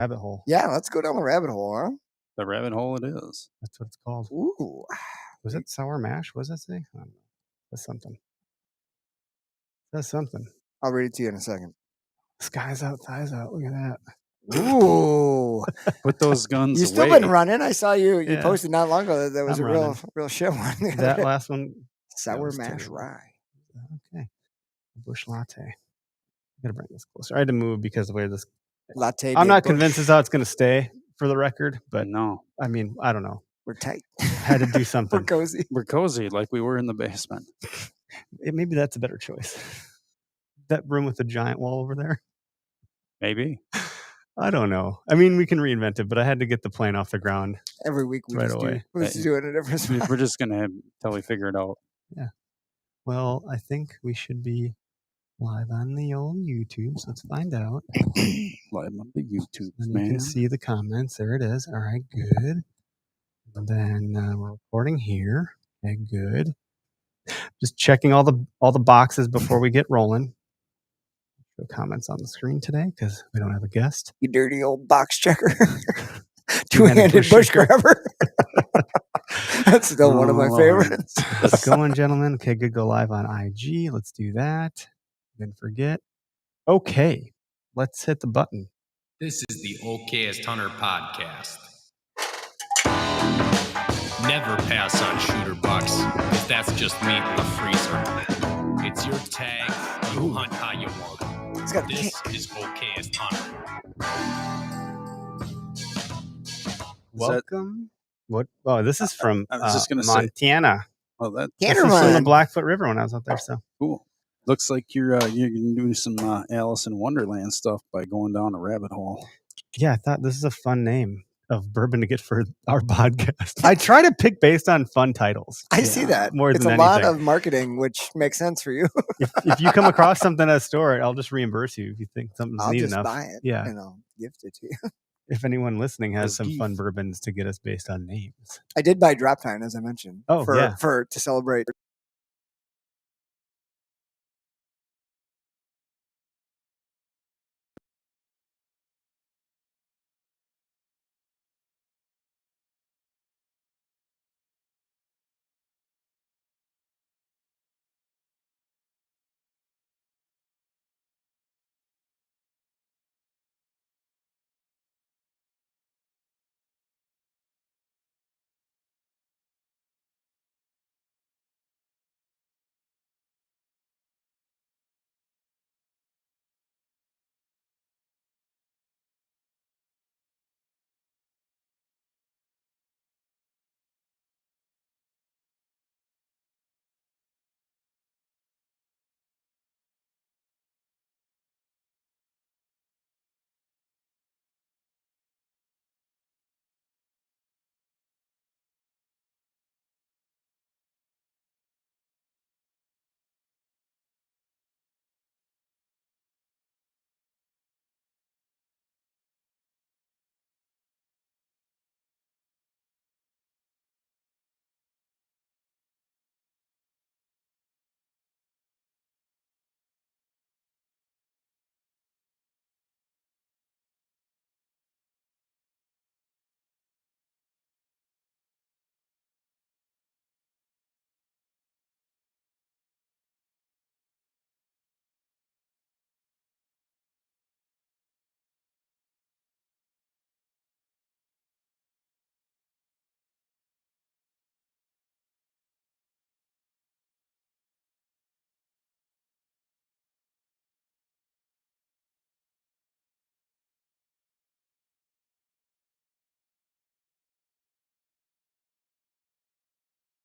Rabbit hole. Yeah, let's go down the rabbit hole, huh? The rabbit hole it is. That's what it's called. Ooh. Was it sour mash? What does that say? I don't know. That's something. That's something. I'll read it to you in a second. Sky's out, thighs out. Look at that. Ooh. Put those guns You still away. been running. I saw you Yeah. posted not long ago that was I'm a real running. real shit one. That last one. Sour was mash terrible. rye. Okay. Bush latte. I gotta bring this closer. I had to move because of the way this Latte. I'm de not Bush. convinced it's how it's gonna stay for the record, but no, I mean, I don't know. We're tight. Had to do We're something. cozy. we're cozy like we were in the basement. Maybe that's a better choice. That room with the giant wall over there. Maybe. I don't know. I mean, we can reinvent it, but I had to get the plane off the ground. Every week we Right just away. we just do it in a different spot. We're just gonna have till we figure it out. Well, I think we should be live on the old YouTube. So let's find out. Live on the YouTube, And you man. can see the comments. There it is. All right, good. And then we're recording here. Okay, good. Just checking all the boxes before we get rolling. No comments on the screen today because we don't have a guest. You dirty old box checker. Two-handed Two-handed bush bush grabber. That's still one of my Lord. favorites. Let's go on, gentlemen. Okay, good. Go live on IG. Let's do that. Didn't forget. Okay, let's hit the button. This is the Okayest Hunter podcast. Never pass on shooter bucks, because that's just meat in the freezer. It's your tag, you hunt how you want. It's got a This kick. is Okayest Hunter. Welcome. What? Oh, this is from I was just gonna say- Montana. Well, that This is from the Canterman. Blackfoot River when I was out there. So cool. Looks like you're gonna do some Alice in Wonderland stuff by going down a rabbit hole. yeah, I thought this is a fun name of bourbon to get for our podcast. I try to pick based on fun titles. I see that. more It's than a lot anything. of marketing, which makes sense for you. If you come across something at a store, I'll just reimburse you if you think something's I'll neat just enough. buy it Yeah. and I'll gift it to you. If anyone listening has As some fun gift. bourbons to get us based on names. I did buy Drop Time, as I mentioned. Oh, yeah. To celebrate.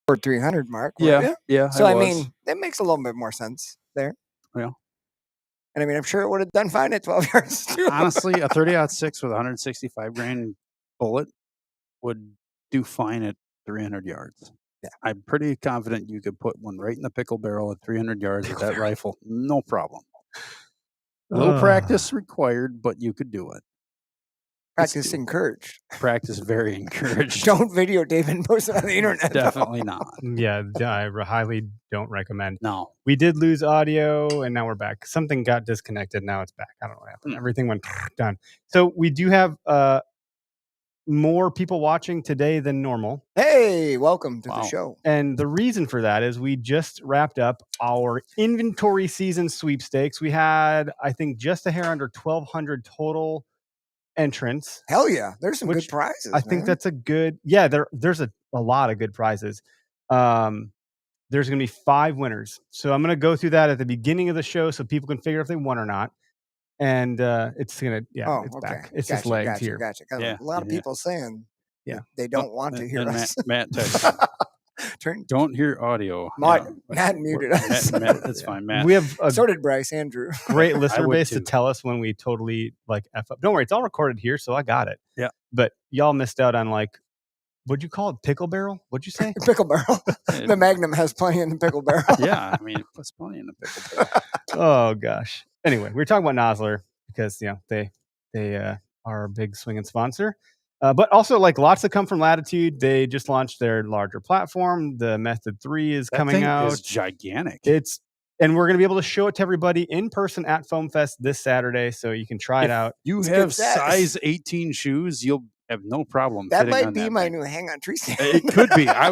Or 300 mark. weren't you? Yeah. So, I mean, that makes a little bit more sense there. Yeah. And I mean, I'm sure it would have done fine at 12 yards too. honestly, a 30-06 with a 165 grain bullet would do fine at 300 yards. Yeah. I'm pretty confident you could put one right in the pickle barrel at 300 yards with that rifle. No problem. A little practice required, but you could do it. Practice encouraged. Practice very encouraged. Don't videotape and post it on the internet. Definitely not. Yeah, I highly don't recommend. No. We did lose audio, and now we're back. Something got disconnected. Now it's back. I don't know what happened. Everything went done. So we do have more people watching today than normal. Hey, welcome to Wow. the show. And the reason for that is we just wrapped up our inventory season sweepstakes. We had, I think, just a hair under 1,200 total entrants. Hell yeah, there's some Which good prizes. I think man. that's a good, there's a lot of good prizes. There's going to be 5 winners. So I'm going to go through that at the beginning of the show so people can figure if they won or not. And it's going to, Oh, it's okay. back. It's just legs here. Gotcha. 'Cause Yeah, a lot of yeah. people saying Yeah. that they don't want to hear and us. Matt texted, Turn. don't hear audio. Matt, Yeah. Matt muted us. Matt, that's fine, Matt. We have a So did Bryce Andrew. great listener would base to too. tell us when we totally like F up. Don't worry, it's all recorded here, so I got it. Yeah. But y'all missed out on like, what'd you call it? Pickle barrel? What'd you say? Pickle barrel. The Magnum has plenty in the pickle barrel. Yeah, I mean, it puts plenty in the pickle barrel. Oh gosh. Anyway, we were talking about Nosler because they are a big swinging sponsor. But also like lots that come from Latitude. They just launched their larger platform. The Method 3 is That coming thing out. is gigantic. And we're going to be able to show it to everybody in person at Foam Fest this Saturday, so you can try it out. You It's have good set. size 18 shoes, you'll have no problem. That fitting might on be that my thing. new hang on tree stand. It could be. I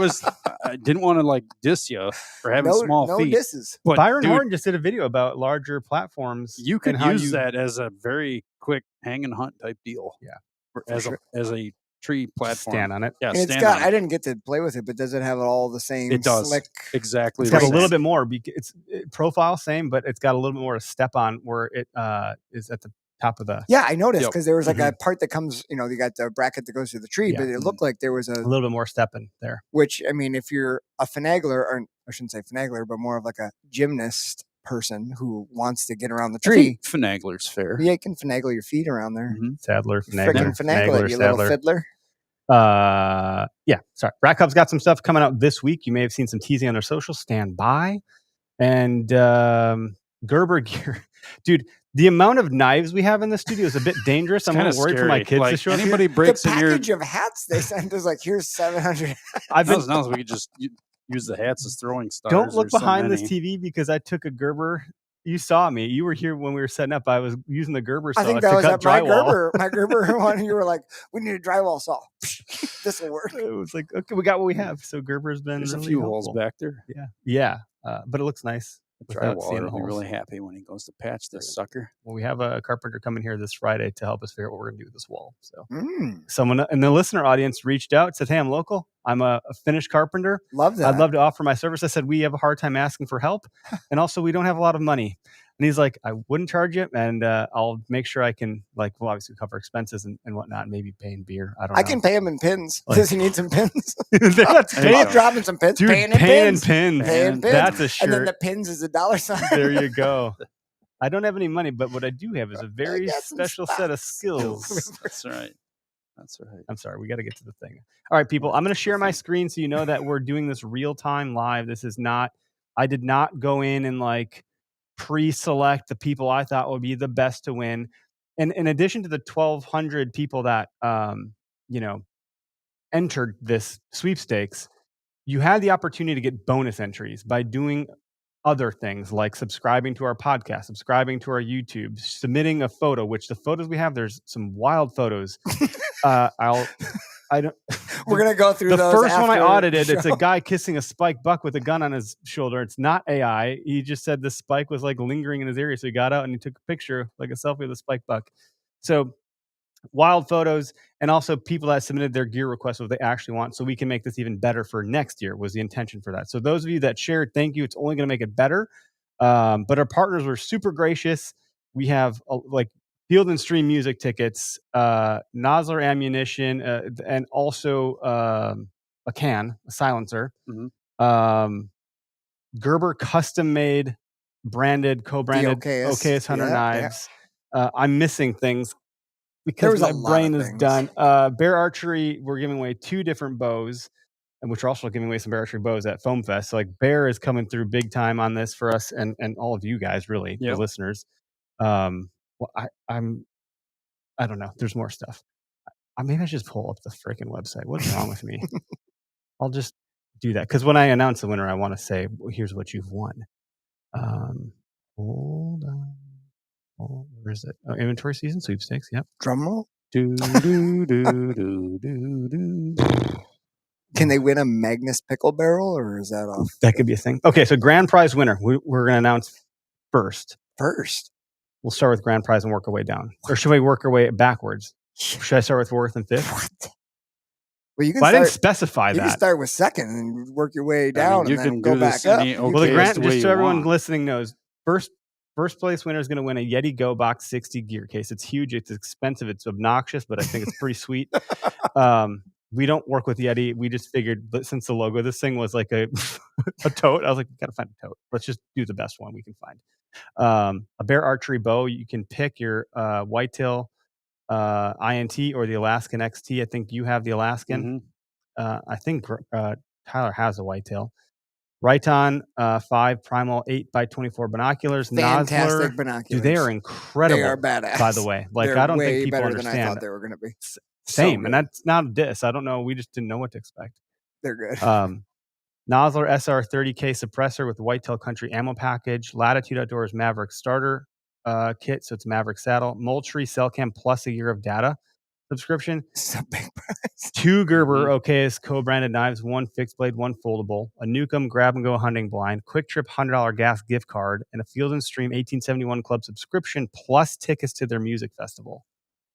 didn't want to like diss you for having no, small no feet. disses. But Byron dude, Horton just did a video about larger platforms. you could and how use you- that as a very quick hang and hunt type deal. Yeah, For- for as sure. a tree platform. stand on it. Yeah, And it's stand got. on I it. didn't get to play with it, but does it have all the same? It does. Slick. Exactly. It's the got a same. little bit more. It's profile same, but it's got a little bit more to step on where it is at the top of the Yeah, I noticed Yep. because there was like a part that comes. You got the bracket that goes to the tree, Yeah. but it looked like there was a little bit more stepping there. Which I mean, if you're a finagler, or I shouldn't say finagler, but more of like a gymnast person who wants to get around the I tree, think finagler's fair. yeah, you can finagle your feet around there. Mhm. Sadler, Freaking finagle it, you little fiddler. Yeah, sorry. Rat Club's got some stuff coming out this week. You may have seen some teasing on their social. Stand by. And Gerber gear. Dude, the amount of knives we have in the studio is a bit dangerous. I'm a Kinda little worried for my scary. kids to Like, show up here. anybody The breaks in your package of hats they sent us like, here's 700. I've been, now we could just use the hats as throwing stars. don't look There's so behind this many. TV because I took a Gerber. You saw me. You were here when we were setting up. I was using the Gerber saw I think to that was cut at my drywall. Gerber. My Gerber one, you were like, we need a drywall saw. This will work. It was like, okay, we got what we have. So Gerber's been There's really a few holes helpful. back there. Yeah. But it looks nice. without seeing Drywaller the will be holes. really happy when he goes to patch this sucker. Well, we have a carpenter coming here this Friday to help us figure out what we're going to do with this wall. So Mm, someone in the listener audience reached out, said, "Hey, I'm local. I'm a Finnish carpenter. love that. I'd love to offer my service." I said, "We have a hard time asking for help. And also we don't have a lot of money." And he's like, "I wouldn't charge you. And I'll make sure I can we'll obviously cover expenses and whatnot, maybe pay in beer. I don't know. I can pay him in pins. Like- Does he need some pins? That's There you paying, go. Dropping some pins. dude, paying in paying pins. pins. Paying pins. That's a shirt. And then the pins is a dollar sign. There you go. I don't have any money, but what I do have is a very got some special set of spots. skills. That's right. That's right. I'm sorry, we got to get to the thing. All right, people, I'm going to share my screen so you know that we're doing this real time live. This is not, I did not go in and pre-select the people I thought would be the best to win. And in addition to the 1,200 people that, entered this sweepstakes, you had the opportunity to get bonus entries by doing other things like subscribing to our podcast, subscribing to our YouTube, submitting a photo, which the photos we have, there's some wild photos. I don't. We're gonna go through The those first one I after audited, the it's a show. guy kissing a spike buck with a gun on his shoulder. It's not AI. He just said the spike was lingering in his area, so he got out and he took a picture, like a selfie of the spike buck. So wild photos, and also people that submitted their gear requests, what they actually want, so we can make this even better for next year was the intention for that. So those of you that shared, thank you. It's only going to make it better. But our partners were super gracious. We have Field and Stream music tickets, Nosler ammunition, and also a silencer. Mhm. Gerber custom made, branded, co-branded OKS. OKS 100 Yeah, yeah. knives. I'm missing things There because was my a lot brain of is things. done. Bear Archery, we're giving away 2 different bows, and which we're also giving away some Bear Archery bows at Foam Fest. So Bear is coming through big time on this for us and all of you guys, really, the Yep. listeners. I don't know. There's more stuff. Maybe I should just pull up the freaking website. What's wrong with me? I'll just do that because when I announce the winner, I want to say, well, "Here's what you've won." Hold on. Oh, where is it? Oh, inventory season sweepstakes. Yep. Drum roll. Do, do, do, do, do, do. Can they win a Magnus pickle barrel, or is that off That could be a thing. Okay, so grand prize winner. We're going to announce first. first? We'll start with grand prize and work our way down, or should we work our way backwards? Should I start with fourth and fifth? What? Well, you can Well, I didn't start. specify You can that. start with second and work your way down, you and can then go do this back up. any- You okay, Well, the can- that's grand, the way just so you everyone want. listening knows, first place winner is going to win a Yeti Go Box 60 gear case. It's huge. It's expensive. It's obnoxious, but I think it's pretty sweet. We don't work with Yeti. We just figured, but since the logo, this thing was like a tote. I was like, we got to find a tote. Let's just do the best one we can find. A bear archery bow. You can pick your whitetail INT or the Alaskan XT. I think you have the Alaskan. I think Tyler has a whitetail. Riton 5 Primal 8x24 binoculars. fantastic Nosler, binoculars. dude, they are incredible. They are badass. By the way, like They're I don't way think people better than I understand. thought they were going to be. Same, So and good. that's not a diss. I don't know. We just didn't know what to expect. They're good. Nosler SR30K suppressor with Whitetail Country ammo package. Latitude Outdoors Maverick starter kit, so it's Maverick saddle. Moultrie Cellcam plus a year of data subscription. It's a big price. 2 Gerber OKS co-branded knives, 1 fixed blade, 1 foldable, a Newcomb grab and go hunting blind, Quick Trip $100 gas gift card, and a Field and Stream 1871 club subscription plus tickets to their music festival.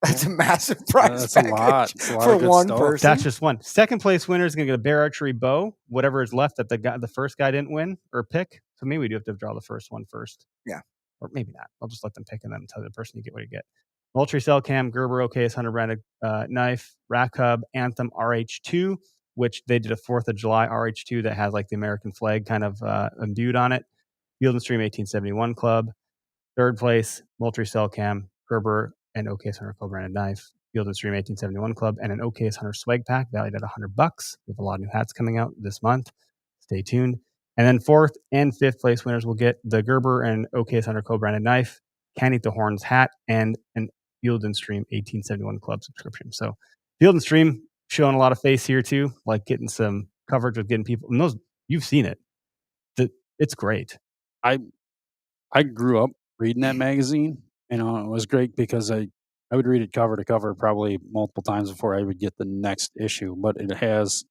That's a massive price. That's a lot. package It's a lot for of good one stuff. person. That's just one. Second place winner is going to get a bear archery bow, whatever is left that the first guy didn't win or pick. So maybe we do have to draw the first one first. Yeah. Or maybe not. I'll just let them pick and then tell the person you get what you get. Moultrie Cellcam, Gerber OKS 100 branded knife, Rack Hub, Anthem RH2, which they did a 4th of July RH2 that has like the American flag kind of imbued on it. Field and Stream 1871 Club. Third place, Moultrie Cellcam, Gerber, and OKS 100 co-branded knife. Field and Stream 1871 Club, and an OKS Hunter swag pack valued at $100. We have a lot of new hats coming out this month. Stay tuned. And then 4th and 5th place winners will get the Gerber and OKS Hunter co-branded knife, Can't Eat the Horns hat, and an Field and Stream 1871 Club subscription. So Field and Stream showing a lot of face here too, like getting some coverage with getting people. And those, you've seen it. It's great. I grew up reading that magazine. You know, it was great because I would read it cover to cover probably multiple times before I would get the next issue. But it has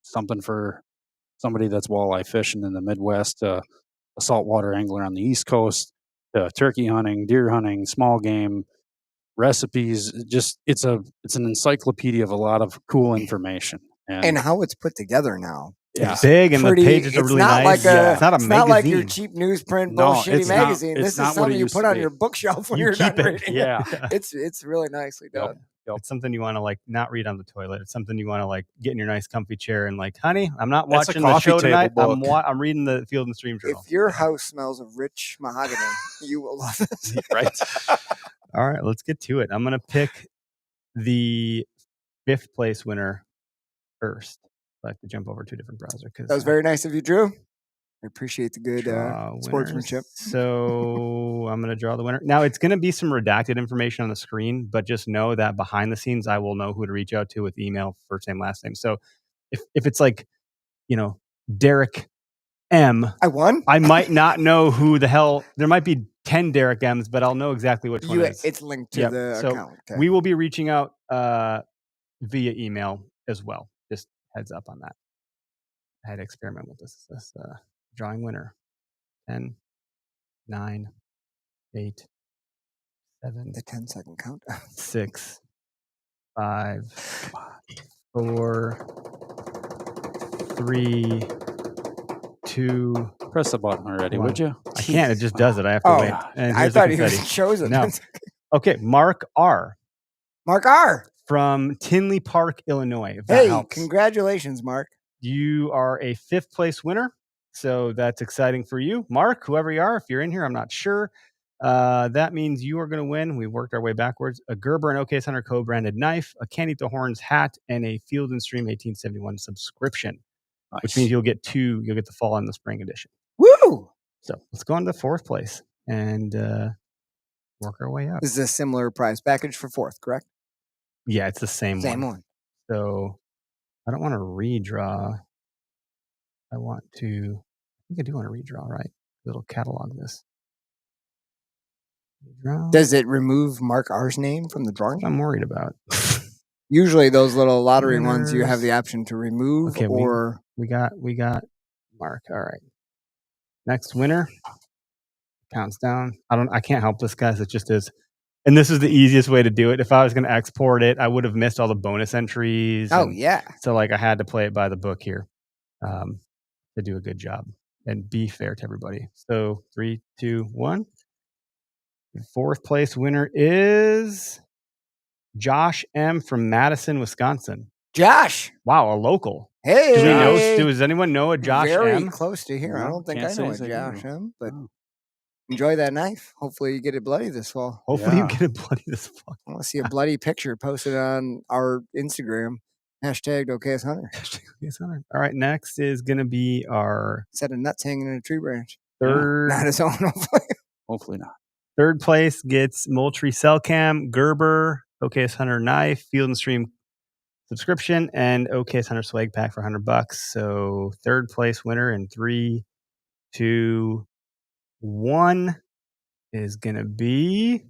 something for somebody that's walleye fishing in the Midwest, a saltwater angler on the East Coast, turkey hunting, deer hunting, small game, recipes. Just it's an encyclopedia of a lot of cool information. And how it's put together now. It's big and Pretty- the pages are it's really not nice. like a- It's not a It's magazine. not like your cheap newsprint No, bullshitty it's not- magazine. it's This not is what something it you used put to on be. your bookshelf when You you're keep done it. reading. Yeah. It's really nicely done. It's something you want to like not read on the toilet. It's something you want to like get in your nice comfy chair and like, honey, I'm not That's a watching the coffee show table tonight. book. I'm reading the Field and Stream Journal. If your house smells of rich mahogany, you will love this. right. All right, let's get to it. I'm gonna pick the 5th place winner first. I have to jump over to a different browser because That was very nice of you, Drew. I appreciate the good sportsmanship. So I'm going to draw the winner. Now, it's going to be some redacted information on the screen, but just know that behind the scenes, I will know who to reach out to with email, first name, last name. So if it's like, Derek M, I won. I might not know who the hell. There might be 10 Derek M's, but I'll know exactly which one it is. It's linked to Yep. the So account. Okay. We will be reaching out via email as well. Just heads up on that. I had to experiment with this drawing winner. 10, 9, 8, 7, the 10-second countdown. 6, 5, 4, 3, 2. Press the button already, One. would you? I can't. It just does it. I have to Oh, wait. And I here's the thought he was confetti. chosen. No. Okay, Mark R. Mark R. from Tinley Park, Illinois. If that Hey, helps. congratulations, Mark. You are a 5th place winner. So that's exciting for you. Mark, whoever you are, if you're in here, I'm not sure. That means you are going to win. We've worked our way backwards. A Gerber and OKS Hunter co-branded knife, a Can't Eat the Horns hat, and a Field and Stream 1871 subscription, which means you'll get the fall and the spring edition. Woo! So let's go on to 4th place and work our way up. This is a similar prize package for 4th, correct? Yeah, it's the same Same one. one. So I don't want to redraw. I think I do want to redraw, right? It'll catalog this. Redraw. Does it remove Mark R's name from the drawing? What I'm worried about. Usually those little lottery ones, you have Winners. the option to remove Okay, or we got Mark. All right. Next winner. Counts down. I can't help this, guys. It just is. And this is the easiest way to do it. If I was going to export it, I would have missed all the bonus entries. oh and yeah. So like I had to play it by the book here to do a good job and be fair to everybody. So 3, 2, 1. The fourth place winner is Josh M. from Madison, Wisconsin. Josh. Wow, a local. Hey. Do we know? Does anyone know a Josh Very M? close to here. I No, don't think can't I say know a as I Josh do. M, but Oh. enjoy that knife. Hopefully you get it bloody this fall. Hopefully you Yeah. get it bloody this fall. I want to see a bloody picture posted on our Instagram. Hashtag OKS Hunter. All right, next is going to be our Set of nuts hanging in a tree branch. third. Not his own, hopefully. Hopefully not. Third place gets Moultrie Cell Cam, Gerber, OKS Hunter knife, Field and Stream subscription, and OKS Hunter swag pack for $100. So third place winner in 3, 2, 1 is gonna be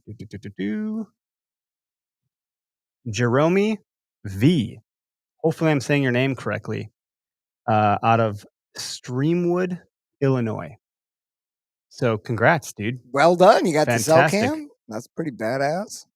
Jerome V. Hopefully I'm saying your name correctly. Out of Streamwood, Illinois. So congrats, dude. Well done. You got the cell Fantastic. cam. That's pretty badass.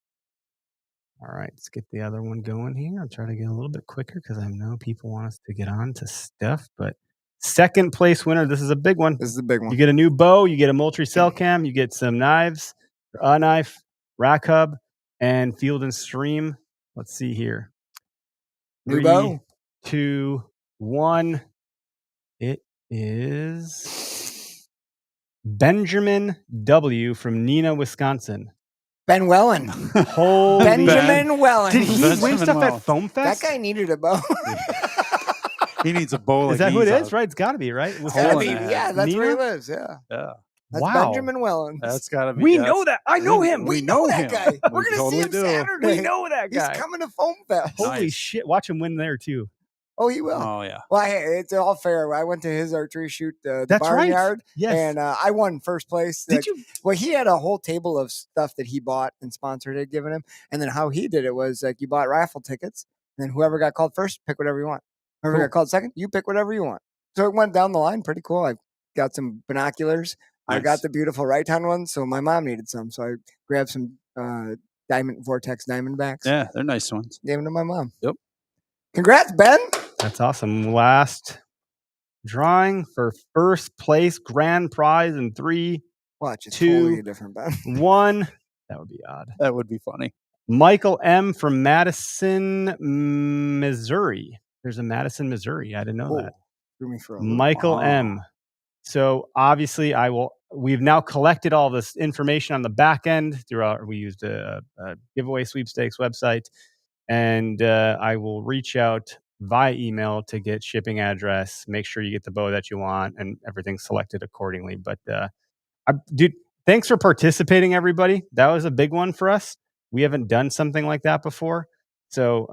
All right, let's get the other one going here. I'll try to get a little bit quicker because I know people want us to get on to stuff. But second place winner, this is a big one. This is the big one. You get a new bow, you get a Moultrie Cell Cam, you get some knives, a knife, rack hub, and Field and Stream. Let's see here. New 3, bow. 2, 1. It is Benjamin W. from Neenah, Wisconsin. Ben Wellen. Holy Benjamin Wellen. Did he Benjamin win stuff Wells. at Foam That Fest? guy needed a bow. He needs a bowl. Is that who it is? Right, it's got to be right. Gotta be- Wisconsin. yeah, that's where he Neenah? lives. Yeah. Yeah, That's Wow. Benjamin Wellen. that's got to be. We that's- know that. I know him. We know know that him. guy. We We're gonna totally see him do. Saturday. We know that He's guy. coming to Foam Fest. Holy Nice. shit! Watch him win there too. Oh, he will. Oh yeah. Well, it's all fair. I went to his archery shoot, the That's right. barnyard, Yes. and I won first place. Did you? Well, he had a whole table of stuff that he bought and sponsored had given him. And then how he did it was like you bought raffle tickets, and then whoever got called first, pick whatever you want. Whoever Cool. got called second, you pick whatever you want. So it went down the line pretty cool. I got some binoculars. I got Nice. the beautiful Rayton ones, so my mom needed some. So I grabbed some Diamond Vortex Diamondbacks. Yeah, they're nice ones. Gave them to my mom. Yep. Congrats, Ben. That's awesome. Last drawing for first place grand prize in 3, Watch, it's 2, totally different, Ben. 1. That would be odd. That would be funny. Michael M. from Madison, Missouri. There's a Madison, Missouri. I didn't know Whoa, that. threw me for a loop. Michael Wow. M. So obviously, we've now collected all this information on the back end we used a giveaway sweepstakes website, and I will reach out via email to get shipping address, make sure you get the bow that you want, and everything's selected accordingly. But dude, thanks for participating, everybody. That was a big one for us. We haven't done something like that before. So,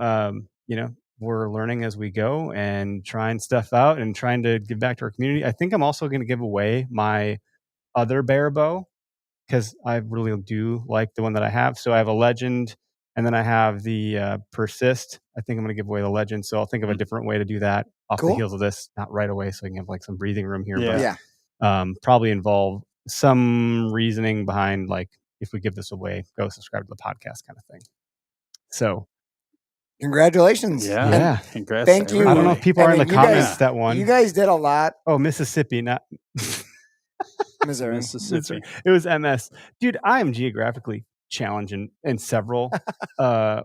we're learning as we go and trying stuff out and trying to give back to our community. I think I'm also going to give away my other bear bow because I really do like the one that I have. So I have a Legend, and then I have the Persist. I think I'm going to give away the Legend. So I'll think of a different way to do that off the Cool. heels of this. Not right away, so I can have like some breathing room here. Yeah. Yeah. But probably involve some reasoning behind, like, if we give this away, go subscribe to the podcast kind of thing. So Congratulations. Yeah. Yeah. Congrats. Thank to you. I don't know everybody. if people I are in mean, the you guys- comments that one. You guys did a lot, Oh, Mississippi, not Missouri. Mississippi. it was MS. Dude, I am geographically challenged in several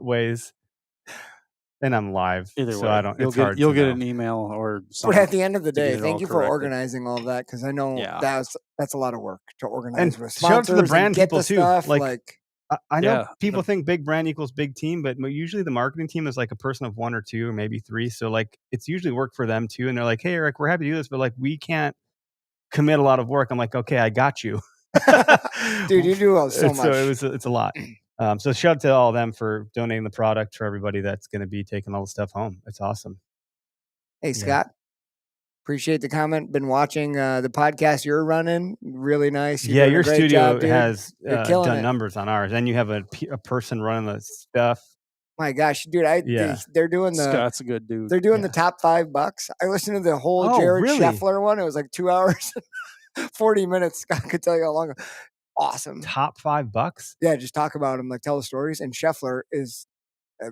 ways. And I'm live. Either so way, I don't you'll it's get hard you'll to get know. an email or But something. at the end of the to get day, it thank all you for corrected. organizing all of that because I know Yeah. that's a lot of work to organize And with shout out to sponsors the brand and get people, the too. stuff. Like, I know Yeah. people think big brand equals big team, but usually the marketing team is like a person of 1 or 2 or maybe 3. So like it's usually work for them too. And they're like, hey, Eric, we're happy to do this, but like we can't commit a lot of work. I'm like, okay, I got you. dude, you do so much. So it's a lot. So shout out to all of them for donating the product for everybody that's going to be taking all the stuff home. It's awesome. Hey, Yeah. Scott. Appreciate the comment. Been watching the podcast you're running. Really nice. You're doing a Your great studio job, dude. has You're killing done it. numbers on ours, and you have a person running the stuff. My gosh, dude! They're doing the Scott's a good dude. they're doing Yeah. the top $5. I listened to the whole Oh, Jared really? Scheffler one. It was like 2 hours, 40 minutes. Scott could tell you how long. Awesome. Top $5. Yeah, just talk about him, like tell the stories. And Scheffler is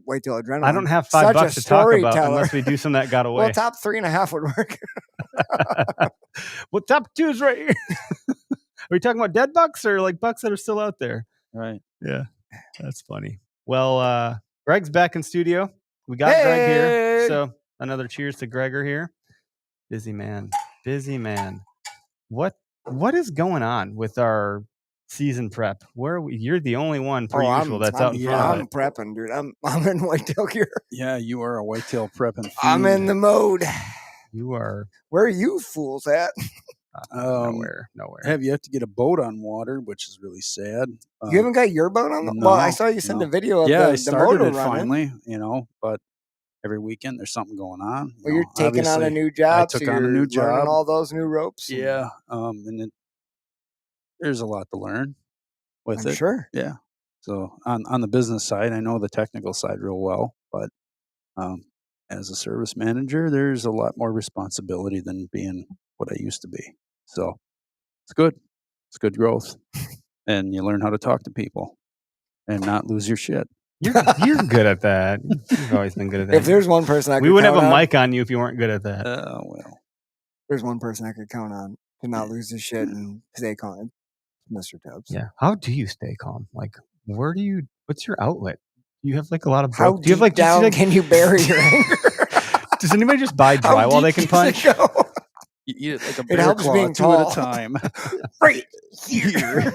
wait till adrenaline. I don't have Such a $5 to talk about storyteller. unless we do some that got away. Well, top 3.5 would work. Well, top 2's right here. Are we talking about dead bucks or like bucks that are still out there? Right. Yeah, that's funny. Well, Greg's back in studio. We got Greg here. Hey! So another cheers to Gregor here. Busy man. What is going on with our season prep? Where are we? You're the only one per usual that's out in front of I'm it. prepping, dude. I'm in whitetail gear. Yeah, you are a whitetail prepping fiend. I'm in the mode. You are Where are you fools at? nowhere. I have yet to get a boat on water, which is really sad. You haven't got your boat on the no, Well, I saw you send no. a video of I the started motor it running. finally, but every weekend there's something going on. Well, you're taking on a obviously. new job. took so on a you're new learning job. all those new ropes. Yeah, and there's a lot to learn with I'm it. sure. Yeah. So on the business side, I know the technical side real well, but as a service manager, there's a lot more responsibility than being what I used to be. So it's good. It's good growth, and you learn how to talk to people and not lose your shit. You're good at that. You've always been good at that. If there's one person I could we wouldn't have count a on, mic on you if you weren't good at that. Well, there's one person I could count on to not lose his shit and stay calm. Mr. Tubbs. Yeah. How do you stay calm? Like, what's your outlet? Do you have like a lot of How do you have deep like down like, can you bury your anger? does anybody just buy How drywall they deep can does punch? it go? you eat it like a It bear helps claw, being 2 at tall. a time. Right here.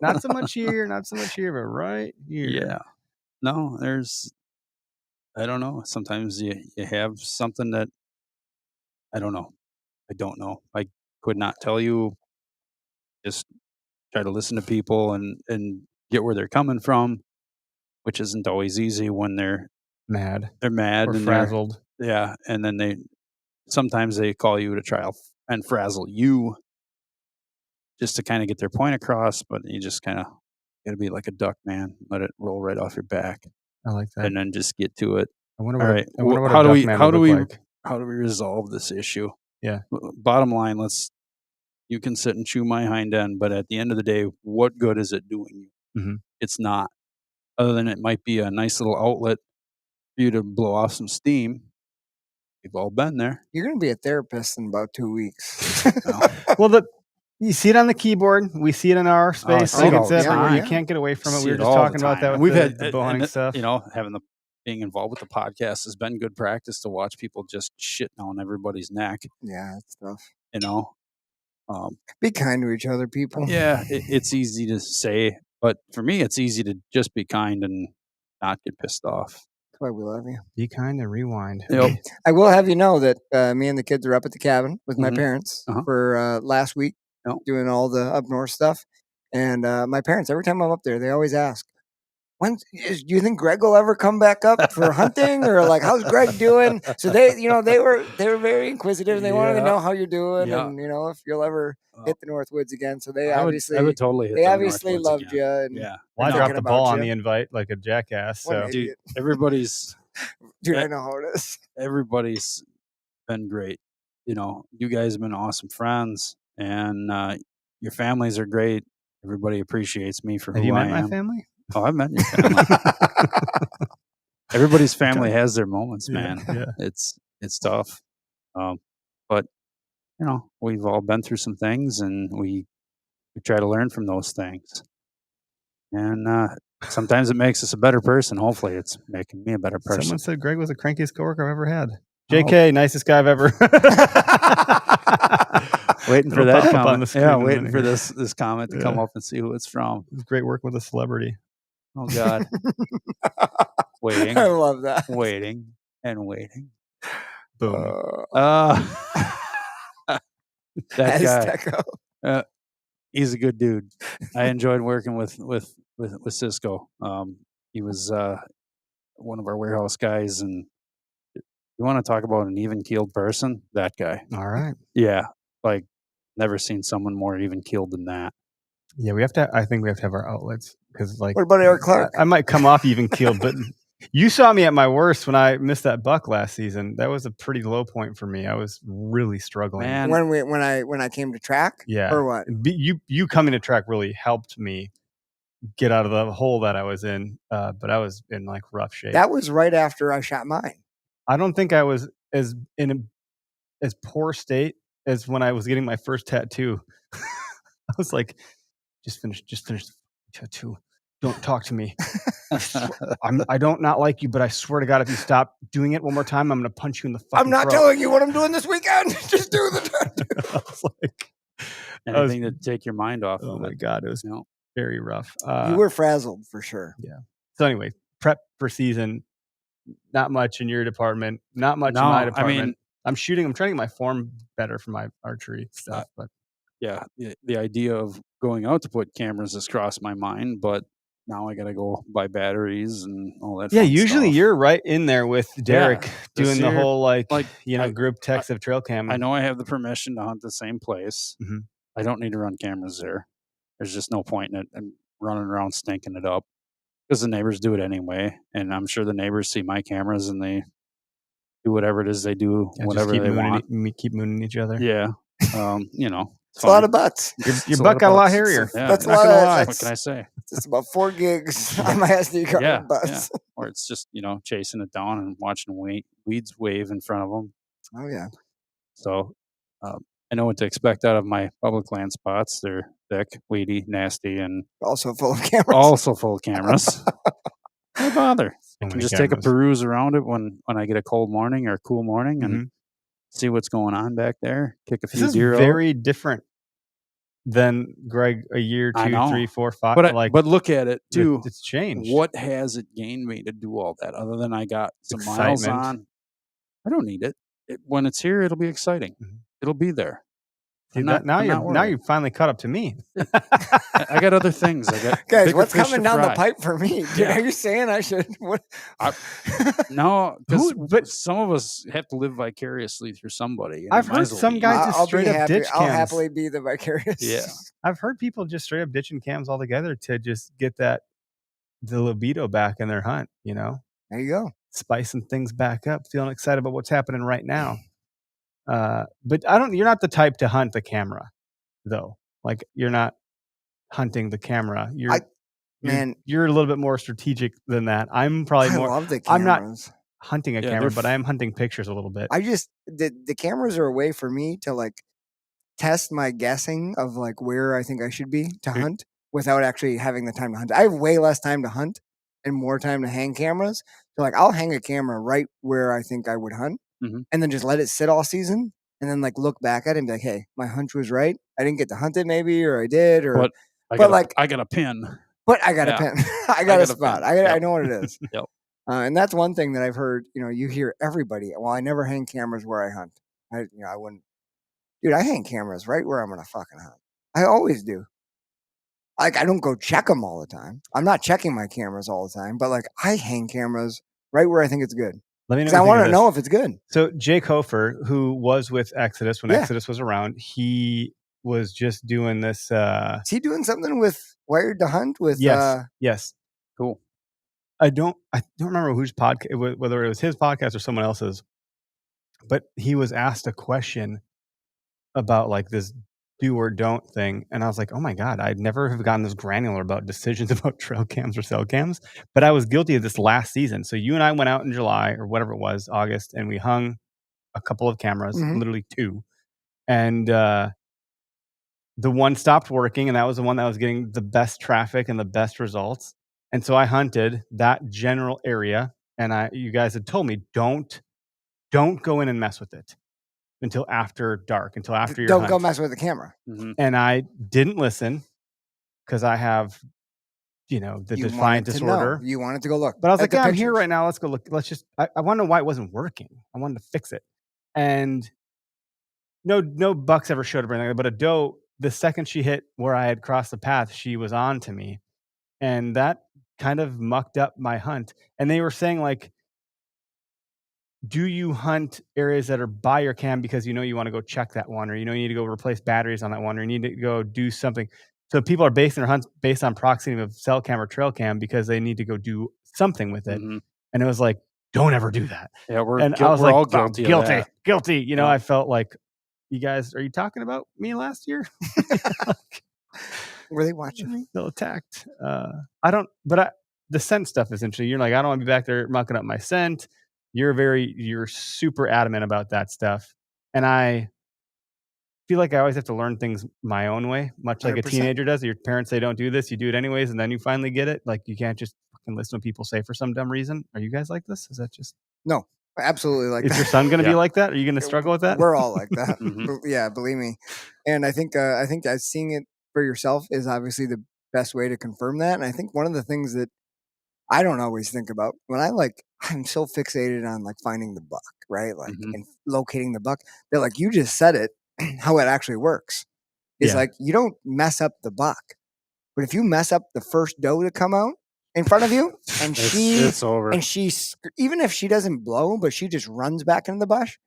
Not so much here, but right here. Yeah. No, I don't know. Sometimes you have something that I don't know. I could not tell you. Just try to listen to people and get where they're coming from, which isn't always easy when they're Mad mad or and frazzled. yeah, and then sometimes they call you to try and frazzle you just to kind of get their point across, but you just kind of got to be like a duck, man. Let it roll right off your back, I like that. and then just get to it. I wonder All what, right, I wonder what how a do duck we man how would do look we like. how do we resolve this issue? Yeah. Bottom line, you can sit and chew my hind end, but at the end of the day, what good is it doing you? Mhm. It's not. Other than it might be a nice little outlet for you to blow off some steam. We've all been there. You're going to be a therapist in about 2 weeks. Well, you see it on the keyboard. We see it in our space. see Like it I all said, the where you time. can't get away from it. See We were it just all the talking about that time. with We've had the bow hunting stuff. being involved with the podcast has been good practice to watch people just shitting on everybody's neck. Yeah, it's tough. Be Be kind to each other, people. Yeah, it's easy to say, but for me, it's easy to just be kind and not get pissed off. That's why we love you. Be kind and rewind. Yep. I will have you know that me and the kids are up at the cabin with my Mhm. parents Uh-huh. for last week, Yep. doing all the up north stuff. And my parents, every time I'm up there, they always ask, do you think Greg will ever come back up for hunting, or like how's Greg doing? So they were very inquisitive, and they wanted to Yeah. know how you're doing, Yeah. and if you'll ever hit the Northwoods again. So they I obviously would totally hit they the obviously Northwoods loved again. you. And Yeah. Well, I they're dropped thinking the ball about on you. the invite like a jackass. What an So Dude, idiot. everybody's Dude, I know how it is. everybody's been great. You guys have been awesome friends, and your families are great. Everybody appreciates me for have who you I met my am. family? Oh, I've met your family. Everybody's family has their moments, Yeah, man. yeah. It's tough, but we've all been through some things, and we try to learn from those things. And sometimes it makes us a better person. Hopefully, it's making me a better person. Someone said Greg was the crankiest coworker I've ever had. Oh. JK, nicest guy I've ever. Waiting for It'll that pop up on comment. the screen Yeah, in a waiting minute for here. this comment to come Yeah. up and see who it's from. It was great working with a celebrity. Oh God, waiting, I love that. waiting, and waiting. Boom. That guy, Azteco. he's a good dude. I enjoyed working with with Cisco. He was one of our warehouse guys, and you want to talk about an even keeled person? That guy. All right. Yeah, like never seen someone more even keeled than that. Yeah, we have to. I think we have to have our outlets because, like, What about Eric Clark? I might come off even keeled, but you saw me at my worst when I missed that buck last season. That was a pretty low point for me. I was really struggling. Man, when I came to track, Yeah. or what? You coming to track really helped me get out of the hole that I was in, but I was in like rough shape. That was right after I shot mine. I don't think I was as poor state as when I was getting my first tattoo. I was like, just finish the tattoo. Don't talk to me. I don't not like you, but I swear to God, if you stop doing it one more time, I'm going to punch you in the fucking I'm not throat. telling you what I'm doing this weekend. Just do the tattoo. I was like, anything to take your mind off oh of my it. God, it was You know, very rough. You were frazzled for sure. So anyway, prep for season, not much in your department, not much in No, my I department. mean- I'm trying to get my form better for my archery stuff, but yeah, the idea of going out to put cameras has crossed my mind, but now I got to go buy batteries and all that. yeah, fun usually stuff. you're right in there with Derek this doing the year, whole like I- group text of trail cam. I know I have the permission to hunt the same place. Mhm. I don't need to run cameras there. There's just no point in it and running around stinking it up because the neighbors do it anyway, and I'm sure the neighbors see my cameras and they do whatever it is they do, Yeah, just whatever keep they mooning want. keep mooning each other. Yeah, you know, It's a lot of butts. Your buck got a lot butts. hairier. Yeah, That's a Not lot gonna of. lie. what That's can I say? just about 4 gigs on my SD card. Yeah, butts. Or it's just chasing it down and watching weeds wave in front of them. Oh yeah. So I know what to expect out of my public land spots. They're thick, weedy, nasty, and Also full of cameras. also full of cameras. Why bother? So I can many just take a cameras. peruse around it when I get a cold morning or a cool morning and Mhm. see what's going on back there. Kick a This few is deer out. very different than Greg a year, I 2, know. 3, 4, 5. But look at it too. It's changed. What has it gained me to do all that other than I got some miles Excitement. on? I don't need it. When it's here, it'll be exciting. Mhm. It'll be there. See, I'm that, not- I'm not now worried. you finally caught up to me. I got other things. I got Guys, bigger what's fish coming to down the fry. pipe for me? Dude, Yeah. Are you saying I should? What? No, because But- some of us have to live vicariously through somebody. and I've it might heard as well some be guys you. just I'll straight be up happy. ditch I'll cams. happily be the vicarious. Yeah. I've heard people just straight up ditching cams altogether to just get the libido back in their hunt, There you go. spicing things back up, feeling excited about what's happening right now. But you're not the type to hunt the camera though. Like you're not hunting the camera. Man, You're a little bit more strategic than that. I'm probably I more love the I'm not- cameras. hunting a Yeah, camera, they're but I am hunting pictures a little bit. I just the cameras are a way for me to like test my guessing of like where I think I should be to Okay. hunt without actually having the time to hunt. I have way less time to hunt and more time to hang cameras. So like I'll hang a camera right where I think I would hunt Mhm. and then just let it sit all season and then like look back at it and be like, hey, my hunch was right. I didn't get to hunt it maybe, or I did, or But but I got a pin. but I got Yeah. a pin. I got a got a spot. pin. I Yep. know what it is. Yep. And that's one thing that I've heard. You hear everybody. Well, I never hang cameras where I hunt. I wouldn't. Dude, I hang cameras right where I'm gonna fucking hunt. I always do. Like I don't go check them all the time. I'm not checking my cameras all the time, but like I hang cameras right where I think it's good Let me know. because I what you think want of to this. know if it's good. So Jake Hofer, who was with Exodus when Yeah. Exodus was around, he was just doing this. Is he doing something with Wired to Hunt? With Yes. Cool. I don't remember whose podcast, whether it was his podcast or someone else's, but he was asked a question about like this do or don't thing, and I was like, oh my God, I'd never have gotten this granular about decisions about trail cams or cell cams, but I was guilty of this last season. So you and I went out in July or whatever it was, August, and we hung a couple of cameras, Mhm. literally 2, and the one stopped working, and that was the one that was getting the best traffic and the best results. And so I hunted that general area, and you guys had told me don't go in and mess with it until after dark, until after your don't hunt. go mess with the camera. Mhm. And I didn't listen because I have, the You defiant wanted to know. disorder. You wanted to go look. But I was at like, the yeah, I'm here pictures. right now. Let's go look. Let's just, I want to know why it wasn't working. I wanted to fix it. And no bucks ever showed up or anything, but a doe, the second she hit where I had crossed the path, she was on to me. and that kind of mucked up my hunt. And they were saying, like, do you hunt areas that are by your cam because you know you want to go check that one, or you know you need to go replace batteries on that one, or you need to go do something? So people are basing their hunts based on proximity of cell cam or trail cam because they need to go do something with it. Mhm. And it was like, don't ever do that. Yeah, And I was we're like, all "Oh, guilty of guilty, that. guilty. You know, Yeah. I felt like, you guys, are you talking about me last year? Were they watching me? Still attacked. The scent stuff is interesting. You're like, I don't want to be back there mucking up my scent. You're super adamant about that stuff. And I feel like I always have to learn things my own way, much like a 100%. teenager does. Your parents say don't do this, you do it anyways, and then you finally get it. Like, you can't just fucking listen to what people say for some dumb reason. Are you guys like this? Is that just No, absolutely like is that. your son gonna be Yeah. like that? Are you gonna struggle with that? We're all like that. Mhm. Yeah, believe me. And I think that seeing it for yourself is obviously the best way to confirm that. And I think one of the things that I don't always think about when I'm so fixated on like finding the buck, right? Like Mhm. and locating the buck. They're like, you just said it, how it actually works. It's Yeah. like you don't mess up the buck. But if you mess up the first doe to come out in front of you and It's over. even if she doesn't blow, but she just runs back into the bush,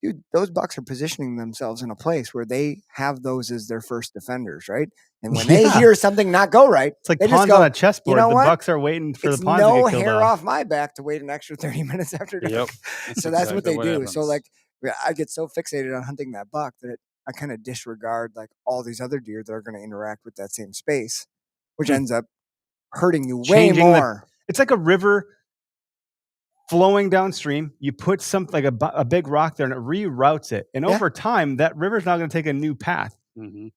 dude, those bucks are positioning themselves in a place where they have those as their first defenders, right? And when they Yeah. hear something not go right, It's like they just pawns go, on a chessboard. know The what? bucks are waiting for it's the pawns no to get killed hair off. off my back to wait an extra 30 minutes after dark. Yep. So that's what exactly they do. happens. So like I get so fixated on hunting that buck that I kind of disregard like all these other deer that are going to interact with that same space, which Hmm. ends up hurting you way Changing the- more. It's like a river flowing downstream. You put something like a big rock there and it reroutes it. And Yeah. over time, that river's now going to take a new path. Mhm.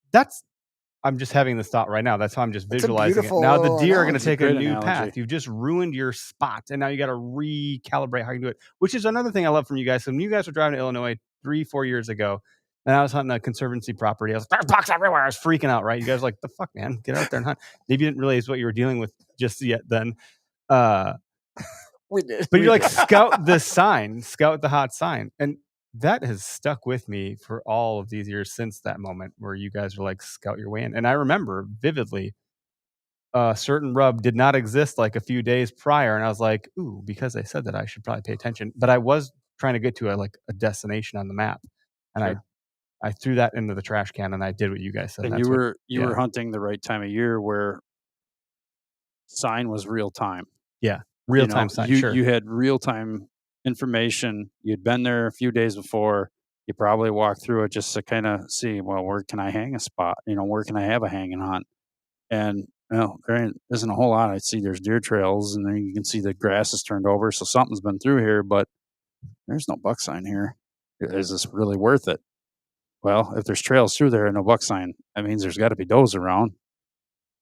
I'm just having this thought right now. That's how I'm just That's a visualizing it. beautiful Now the little deer are going to analogy. take a Great new analogy. path. You've just ruined your spot. And now you got to recalibrate how you do it, which is another thing I love from you guys. So when you guys were driving to Illinois 3-4 years ago, and I was hunting a conservancy property, I was like, there's bucks everywhere. I was freaking out, right? You guys were like, the fuck, man? Get out there and hunt. Maybe you didn't realize what you were dealing with just yet then. We did. But you're like, scout the sign, scout the hot sign. And that has stuck with me for all of these years since that moment where you guys were like, scout your way in. And I remember vividly, a certain rub did not exist like a few days prior. And I was like, ooh, because I said that, I should probably pay attention. But I was trying to get to a destination on the map. And Sure. I threw that into the trash can and I did what you guys said. And That's you what- were yeah. hunting the right time of year where sign was real time. real time sign. Sure. You had real time information. You'd been there a few days before. You probably walked through it just to kind of see, well, where can I hang a spot? Where can I have a hanging hunt? And there isn't a whole lot. I see there's deer trails, and then you can see the grass is turned over, so something's been through here, but there's no buck sign here. Is this really worth it? Well, if there's trails through there and no buck sign, that means there's got to be does around.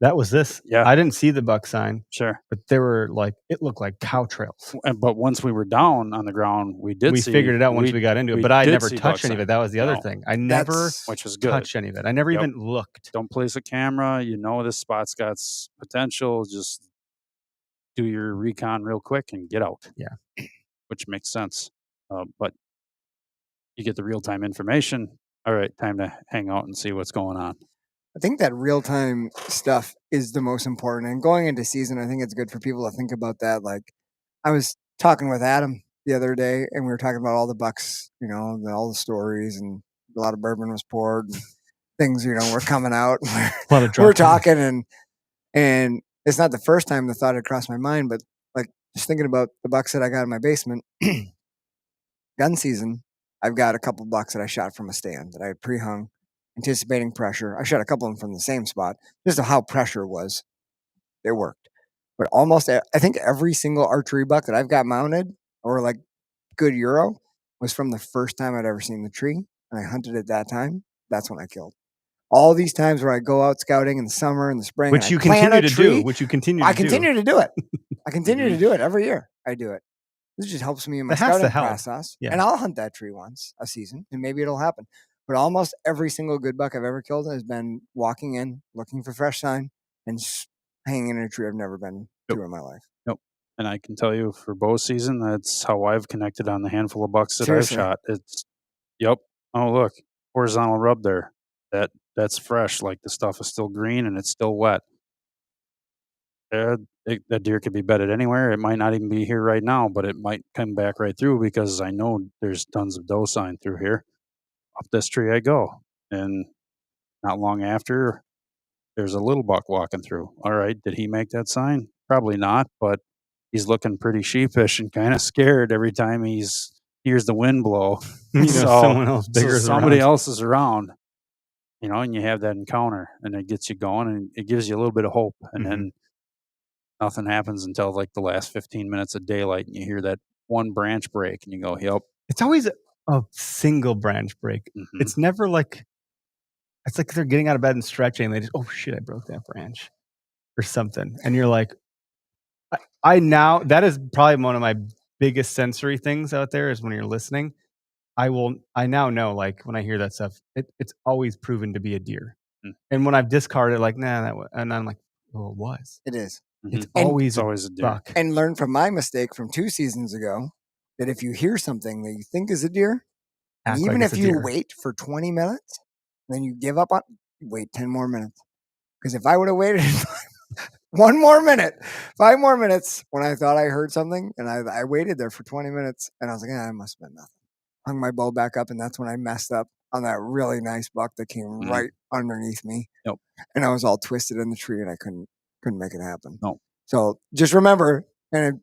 That was this. Yeah. I didn't see the buck sign, Sure. but there were it looked like cow trails. But once we were down on the ground, we Figured it out once we got into it, but I did never see touched buck any of it. sign. That was the other No. thing. I never That's- which was good. touched any of it. I never Yep. even looked. Don't place a camera. This spot's got potential. Just do your recon real quick and get out. Yeah. Which makes sense. But you get the real time information. All right, time to hang out and see what's going on. I think that real time stuff is the most important. And going into season, I think it's good for people to think about that. Like, I was talking with Adam the other day, and we were talking about all the bucks, all the stories, and a lot of bourbon was poured, and things, were coming out. A lot of We're drunk- talking, and it's not the first time the thought had crossed my mind, but like just thinking about the bucks that I got in my basement. Gun season, I've got a couple bucks that I shot from a stand that I had pre-hung, anticipating pressure. I shot a couple of them from the same spot, just how pressure was. It worked. But I think every single archery buck that I've got mounted or like good Euro was from the first time I'd ever seen the tree. And I hunted at that time. That's when I killed. All these times where I go out scouting in the summer and the spring, which and you I plant continue a to tree, do. Which you continue. I to do. continue to do it. I continue Mhm. to do it every year. I do it. This just helps me in my That has to scouting help. process. Yeah. And I'll hunt that tree once a season, and maybe it'll happen. But almost every single good buck I've ever killed has been walking in, looking for fresh sign, and hanging in a tree I've never been to in my life. And I can tell you for bow season, that's how I've connected on the handful of bucks that Seriously. I've shot. It's, yep. Oh, look, horizontal rub there. That's fresh. Like the stuff is still green and it's still wet. That deer could be bedded anywhere. It might not even be here right now, but it might come back right through because I know there's tons of doe sign through here. Up this tree I go, and not long after, there's a little buck walking through. All right, did he make that sign? Probably not, but he's looking pretty sheepish and kind of scared every time hears the wind blow. Someone else bigger is somebody around. else is around, and you have that encounter, and it gets you going, and it gives you a little bit of hope, and then nothing happens until like the last 15 minutes of daylight, and you hear that one branch break, and you go, "Yep." It's always a single branch break. Mhm. It's never like it's like they're getting out of bed and stretching. And they just, oh shit, I broke that branch or something, and you're like, I now that is probably one of my biggest sensory things out there is when you're listening. I now know, like, when I hear that stuff, it's always proven to be a deer. Mm. And when I've discarded, like, and I'm like, well, it was. It is. It's Mhm. always It's always a deer. buck. And learn from my mistake from 2 seasons ago that if you hear something that you think is a deer, Act even like it's if a you deer. wait for 20 minutes, then you give up on, wait 10 more minutes. Because if I would have waited 1 more minute, 5 more minutes when I thought I heard something, and I waited there for 20 minutes, and I was like, it must have been nothing. Hung my bow back up, and that's when I messed up on that really nice buck that came right underneath me. Yep. And I was all twisted in the tree, and I couldn't make it happen. No. So just remember, and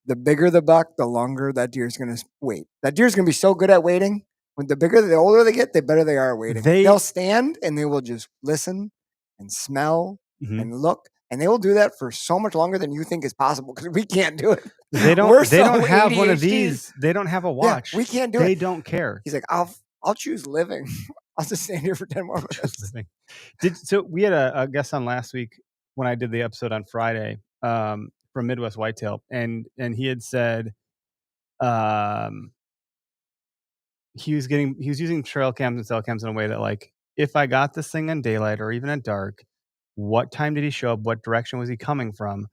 the bigger the buck, the longer that deer's going to wait. That deer's going to be so good at waiting. When the older they get, the better they are at waiting. They'll stand and they will just listen and smell and look, and they will do that for so much longer than you think is possible because we can't do it. They don't. We're They so don't have one of ADHD. these. They don't have a watch. We can't do They it. don't care. He's like, I'll choose living. I'll just stand here for 10 more minutes. Just living. So we had a guest on last week when I did the episode on Friday from Midwest Whitetail, and he had said he was using trail cams and cell cams in a way that, like, if I got this thing in daylight or even at dark, what time did he show up? What direction was he coming from?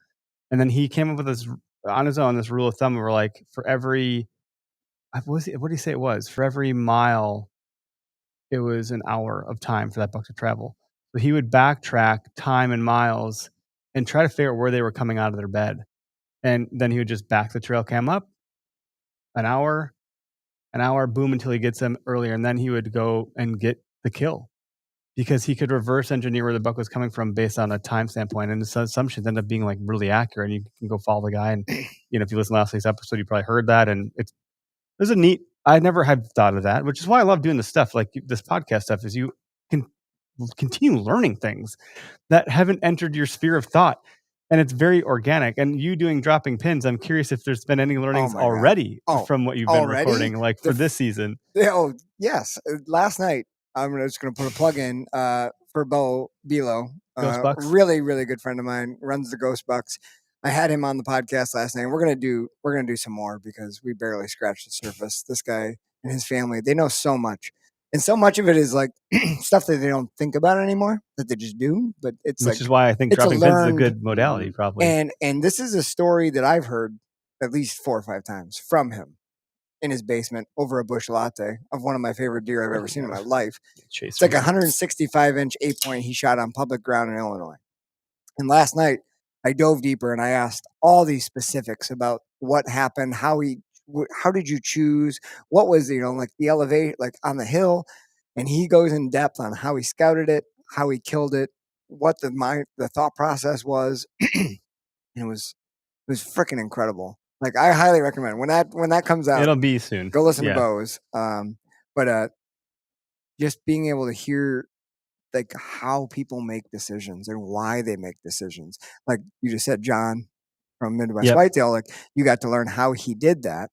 And then he came up with this on his own, this rule of thumb where, like, for every what did he say it was? For every mile, it was an hour of time for that buck to travel. So he would backtrack time and miles and try to figure out where they were coming out of their bed. And then he would just back the trail cam up an hour, boom, until he gets them earlier. And then he would go and get the kill because he could reverse engineer where the buck was coming from based on a time standpoint. And his assumptions end up being, like, really accurate. And you can go follow the guy. And, if you listen to last week's episode, you probably heard that. And there's a neat, I never had thought of that, which is why I love doing this stuff, like this podcast stuff, is you can continue learning things that haven't entered your sphere of thought. And it's very organic. And you doing dropping pins, I'm curious if there's been any learnings my God. already from what you've been Already? recording, like for this season. Oh, yes. Last night, I'm just going to put a plug in for Bo Bilo. Ghost Bucks? Really, really good friend of mine, runs the Ghost Bucks. I had him on the podcast last night. We're gonna do some more because we barely scratched the surface. This guy and his family, they know so much. And so much of it is like stuff that they don't think about anymore, that they just do. But it's Which is why I think dropping pins is a good modality, probably. And this is a story that I've heard at least 4 or 5 times from him in his basement over a bush latte of one of my favorite deer I've ever seen in my life. It's like a 165-inch 8-point he shot on public ground in Illinois. And last night, I dove deeper and I asked all these specifics about what happened, how did you choose, what was, like the elevate, like on the hill. And he goes in depth on how he scouted it, how he killed it, what the thought process was. And it was freaking incredible. Like, I highly recommend when that comes out. It'll be soon. Go listen to Bo's. But just being able to hear, like, how people make decisions and why they make decisions. Like you just said, John from Midwest Whitetail, like, you got to learn how he did that.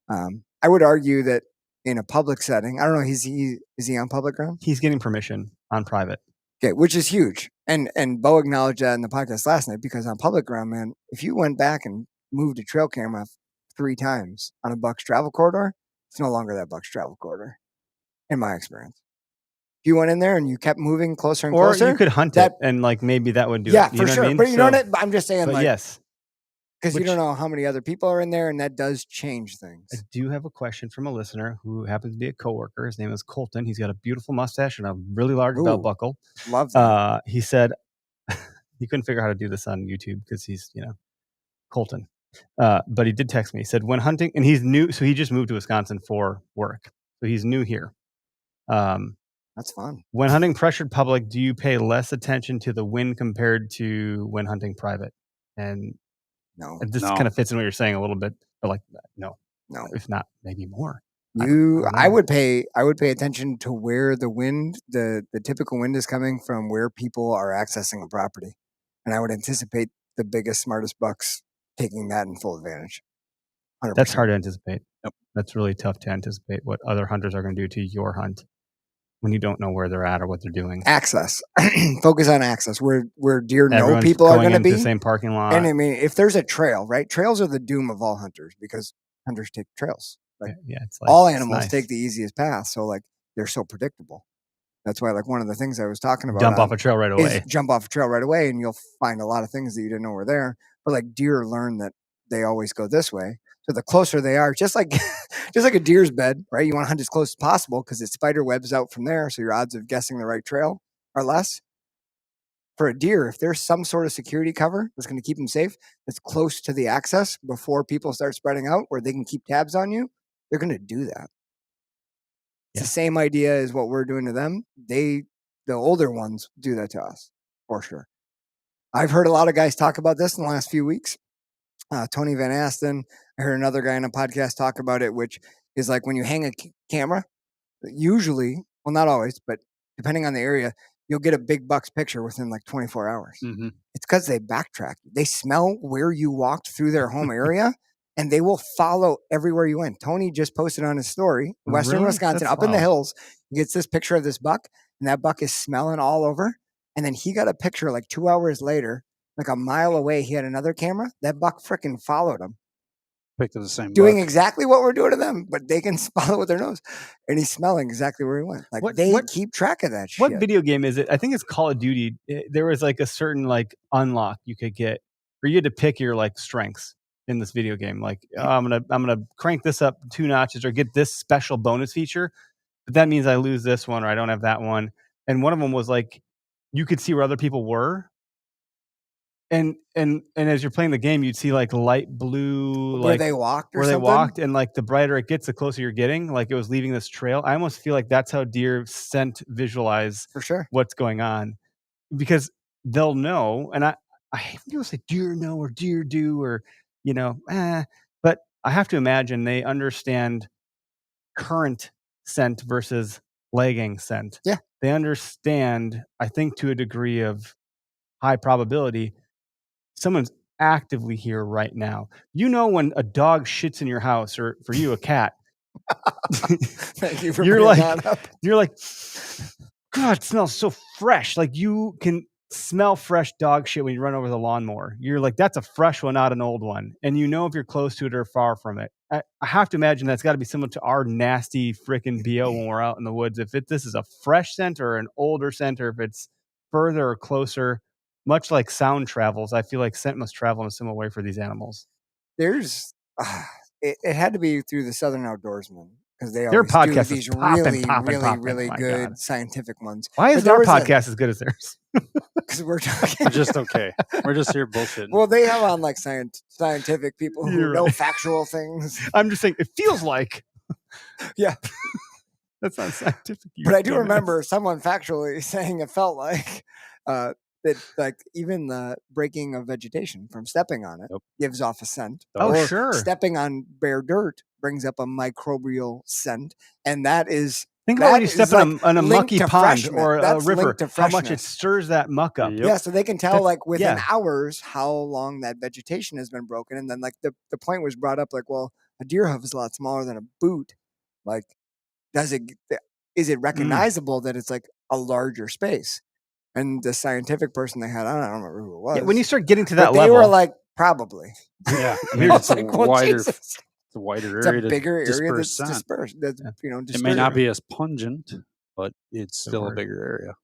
I would argue that in a public setting, I don't know, is he on public ground? He's getting permission on private. Okay, which is huge. And Bo acknowledged that in the podcast last night, because on public ground, man, if you went back and moved a trail camera 3 times on a buck's travel corridor, it's no longer that buck's travel corridor, in my experience. If you went in there and you kept moving closer and closer, or you could hunt it, and, like, maybe that would do it. Yeah, for sure. But you know what? I'm just saying, like, yes, because you don't know how many other people are in there, and that does change things. I do have a question from a listener who happens to be a coworker. His name is Colton. He's got a beautiful mustache and a really large belt buckle. Love that. He said, he couldn't figure out how to do this on YouTube because he's Colton. But he did text me. He said when hunting, and he's new, so he just moved to Wisconsin for work, so he's new here. That's fun. When hunting pressured public, do you pay less attention to the wind compared to when hunting private? And No, this No. kind of fits in what you're saying a little bit, but like no, no. if not maybe more. I would pay attention to where the wind, the typical wind is coming from, where people are accessing the property, and I would anticipate the biggest, smartest bucks taking that in full advantage. 100%. That's hard to anticipate. Yep. That's really tough to anticipate what other hunters are going to do to your hunt when you don't know where they're at or what they're doing. Access. Focus on access. Where deer know Everyone's people are going to into be. the same parking lot. And I mean, if there's a trail, right? Trails are the doom of all hunters because hunters take trails. Like, it's like, all it's animals nice. take the easiest path, so like they're so predictable. That's why, like, one of the things I was talking about, Jump off a trail right away. is jump off a trail right away, and you'll find a lot of things that you didn't know were there. But like deer learn that they always go this way, so the closer they are, just like a deer's bed, right? You want to hunt as close as possible because it spider webs out from there, so your odds of guessing the right trail are less. For a deer, if there's some sort of security cover that's going to keep them safe, that's close to the access before people start spreading out, where they can keep tabs on you, they're going to do that. It's Yeah. the same idea as what we're doing to them. The older ones do that to us, for sure. I've heard a lot of guys talk about this in the last few weeks. Tony Van Asten, I heard another guy on a podcast talk about it, which is like when you hang a camera, usually, well, not always, but depending on the area, you'll get a big buck's picture within like 24 hours. Mm-hmm. It's because they backtrack. They smell where you walked through their home area, and they will follow everywhere you went. Tony just posted on his story, Western Really? Wisconsin, That's up in the wild. hills. He gets this picture of this buck, and that buck is smelling all over. And then he got a picture like 2 hours later, like a mile away. He had another camera. That buck freaking followed him, Picked up the same doing buck. exactly what we're doing to them, but they can follow with their nose. And he's smelling exactly where he went. Like they keep track of that What shit. video game is it? I think it's Call of Duty. There was like a certain like unlock you could get, or you had to pick your like strengths in this video game. Like, I'm gonna crank this up 2 notches or get this special bonus feature, but that means I lose this one or I don't have that one. And one of them was like you could see where other people were. And as you're playing the game, you'd see like light blue, where like they walked, or where they something? walked, and like the brighter it gets, the closer you're getting. Like it was leaving this trail. I almost feel like that's how deer scent visualize For sure. what's going on, because they'll know. And I hate when people say deer know or deer do or but I have to imagine they understand current scent versus lagging scent. Yeah. They understand, I think, to a degree of high probability, someone's actively here right now. You know when a dog shits in your house, or for you, a cat. Thank you for You're bringing like, that up. you're like, God, it smells so fresh. Like you can smell fresh dog shit when you run over the lawnmower. You're like, that's a fresh one, not an old one. And you know if you're close to it or far from it. I have to imagine that's got to be similar to our nasty freaking BO when we're out in the woods. If this is a fresh scent or an older scent, or if it's further or closer, much like sound travels, I feel like scent must travel in a similar way for these animals. There's it had to be through the Southern Outdoorsman, because they Their always podcast do is these poppin', really really my good God. scientific ones. Why But is there our was podcast as good as theirs? Because we're talking. Just okay. We're just here bullshitting. Well, they have on like scientific people who You're know right. factual things. I'm just saying, it feels like. Yeah. That's not scientific. you But I do dumbass. remember someone factually saying it felt like that, like even the breaking of vegetation from stepping on it Yep. gives off a scent. Oh, Or sure. stepping on bare dirt brings up a microbial scent, and that is Think about when that you is step like in a linked mucky to pond freshness. or a That's river, linked to how much it freshness. stirs stirs that muck up. Yep. Yeah, so they can tell That's- like within yeah. hours how long that vegetation has been broken. And then like the point was brought up like, well, a deer hoof is a lot smaller than a boot. Like, is Mm. it recognizable that it's like a larger space? And the scientific person they had on, I don't remember who it was. Yeah, when you start getting to but that they level, were like, probably. Yeah. I Here's was a like, well, wider, Jesus. it's a wider It's area a to bigger area disperse that's scent. dispersed. That's Yeah. It may not dispersed. be as pungent, but it's Good still a word. bigger area.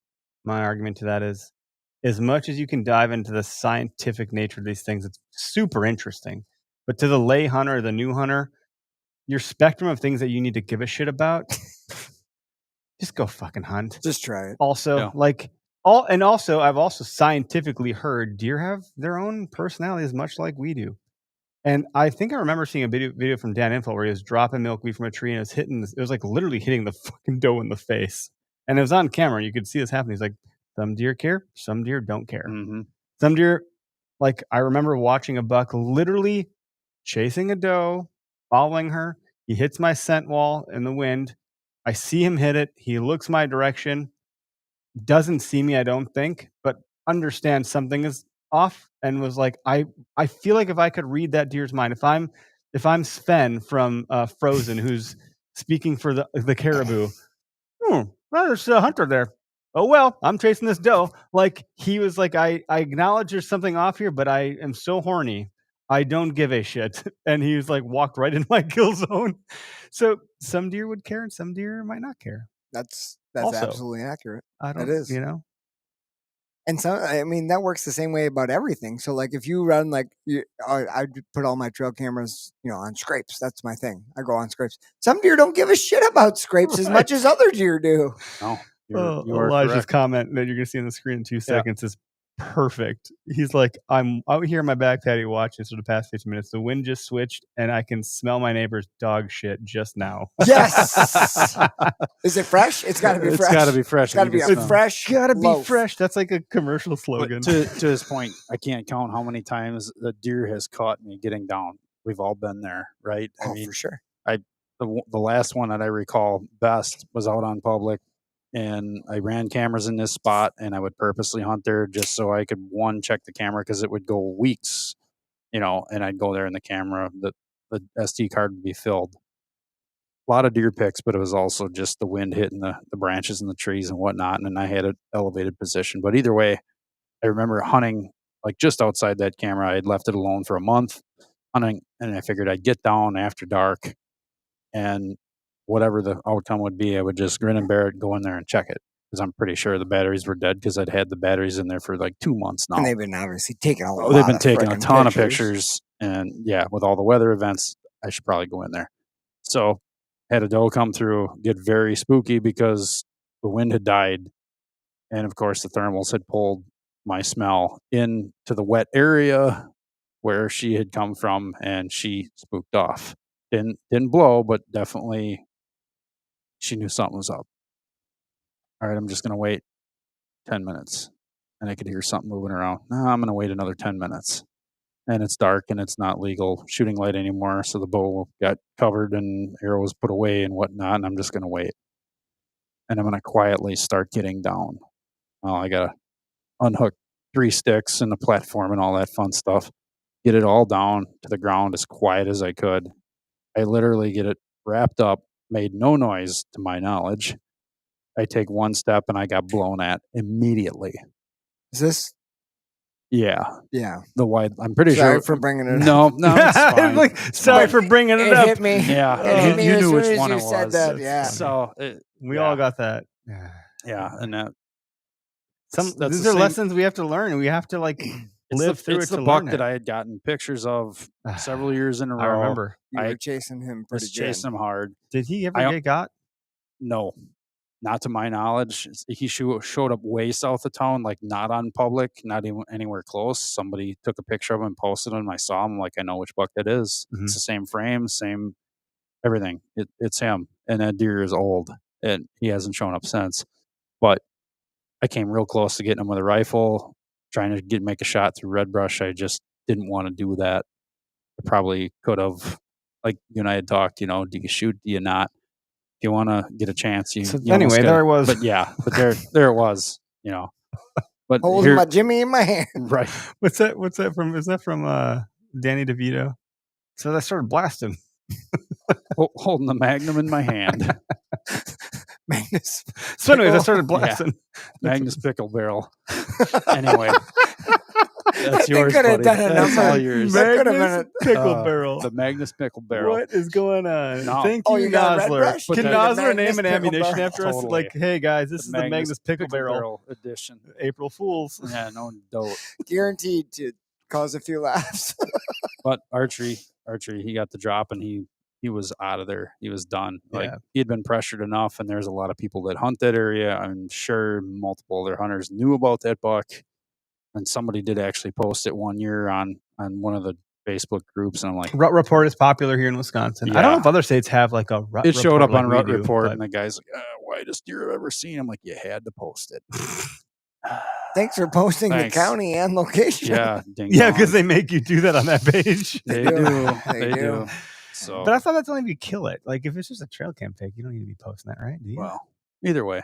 my argument to that is, as much as you can dive into the scientific nature of these things, it's super interesting. But to the lay hunter, the new hunter, your spectrum of things that you need to give a shit about, just go fucking hunt. Just try it. Also, Yeah. like Also, I've also scientifically heard deer have their own personalities, much like we do. And I think I remember seeing a video from Dan Info where he was dropping milkweed from a tree and it was like literally hitting the fucking doe in the face. And it was on camera. You could see this happening. He's like, some deer care, some deer don't care. Mm-hmm. Some deer, like I remember watching a buck literally chasing a doe, following her. He hits my scent wall in the wind. I see him hit it. He looks my direction. Doesn't see me, I don't think, but understands something is off and was like, I feel like if I could read that deer's mind, if I'm Sven from Frozen, who's speaking for the caribou, well, there's a hunter there. Oh well, I'm chasing this doe. Like he was like, I acknowledge there's something off here, but I am so horny, I don't give a shit. And he was like, walked right in my kill zone. So some deer would care, and some deer might not care. That's Also, absolutely accurate. I don't, It is. you know. And so, I mean, that works the same way about everything. So, like, if you run, like, I put all my trail cameras, on scrapes. That's my thing. I go on scrapes. Some deer don't give a shit about scrapes as much as other deer do. No, you are Elijah's correct. comment that you're going to see on the screen in 2 seconds is perfect. He's like, I'm out here in my back patio watching this for the past 15 minutes. The wind just switched, and I can smell my neighbor's dog shit just now. Yes. Is it fresh? It's got to be fresh. It's got to be fresh. It's got to be You a can smell. fresh. Gotta be loaf. fresh. That's like a commercial But slogan. to his point, I can't count how many times the deer has caught me getting down. We've all been there, right? Oh, for sure. The last one that I recall best was out on public, and I ran cameras in this spot, and I would purposely hunt there just so I could check the camera, because it would go weeks, and I'd go there and the camera, the SD card would be filled. A lot of deer picks, but it was also just the wind hitting the branches and the trees and whatnot, and then I had an elevated position. But either way, I remember hunting like just outside that camera. I had left it alone for a month hunting, and I figured I'd get down after dark, and whatever the outcome would be, I would just grin and bear it, go in there and check it, because I'm pretty sure the batteries were dead, because I'd had the batteries in there for like 2 months now. And they've been obviously taking a lot. They've been taking a frickin' ton of pictures, and with all the weather events, I should probably go in there. So had a doe come through, get very spooky because the wind had died, and of course the thermals had pulled my smell into the wet area where she had come from, and she spooked off. Didn't blow, but definitely she knew something was up. All right, I'm just gonna wait 10 minutes, and I could hear something moving around. No, I'm gonna wait another 10 minutes, and it's dark, and it's not legal shooting light anymore. So the bow got covered and arrows put away and whatnot, and I'm just gonna wait, and I'm gonna quietly start getting down. Well, I gotta unhook 3 sticks and the platform and all that fun stuff. Get it all down to the ground as quiet as I could. I literally get it wrapped up, made no noise to my knowledge. I take 1 step and I got blown at immediately. Is this? Yeah, Yeah. the wide. I'm pretty Sorry sure. for bringing it up. No, it's fine. Like, sorry for bringing it It up. hit me. Yeah, It hit me you as knew soon which as one you it said was. that, yeah. So We yeah. all got that. yeah, and Some that's these the are same- lessons we have to learn, and we have to like live through it's it the to buck learn that it. I had gotten pictures of several years in a row. I remember. You I were chasing him pretty was good. chasing him hard. Did he ever I- get got? No, not to my knowledge. He showed up way south of town, like not on public, not even anywhere close. Somebody took a picture of him and posted him. I saw him, like, I know which buck that is. Mhm. It's the same frame, same everything. It's him. And that deer is old, and he hasn't shown up since. But I came real close to getting him with a rifle, trying to make a shot through red brush. I just didn't want to do that. I probably could have, like you and I had talked, do you shoot, do you not? If you want to get a chance, you So you almost anyway, gotta- there it was. but there it was, But Holding here, my Jimmy in my hand. right, What's that from? Is that from Danny DeVito? So I started blasting. holding the Magnum in my hand, Magnus. So anyways, I started Yeah. blasting. Magnus Pickle Barrel. Anyway, that's They yours, could have buddy. done a That's number. all yours. That could have been Magnus Pickle Uh, Barrel. The Magnus Pickle Barrel. What is going on? No. Thank Oh, you, you got a red Nosler. brush? Can Put that- Nosler Magnus name an Pickle ammunition Barrel. after us? Totally. Like, hey guys, this is the Magnus Pickle Pickle Barrel. edition. April Fools. Yeah, no doubt. Guaranteed to cause a few laughs. But archery, he got the drop, and he he was out of there. He was done. Like Yeah. he had been pressured enough, and there's a lot of people that hunt that area. I'm sure multiple other hunters knew about that buck, and somebody did actually post it one year on one of the Facebook groups, and I'm like, Rut Report is popular here in Wisconsin. I don't know Yeah. if other states have like a Rut it Report showed up like on we Rut do, Report, but- and the guy's like, widest deer I've ever seen. I'm like, you had to post it. Thanks for posting Thanks. the county and location. Yeah, ding Yeah, dong. because they make you do that on that page. they do. do. They They do. do. So, But I thought that's only if you kill it. Like if it's just a trail cam pic, you don't need to be posting that, right? Do you? well, either way,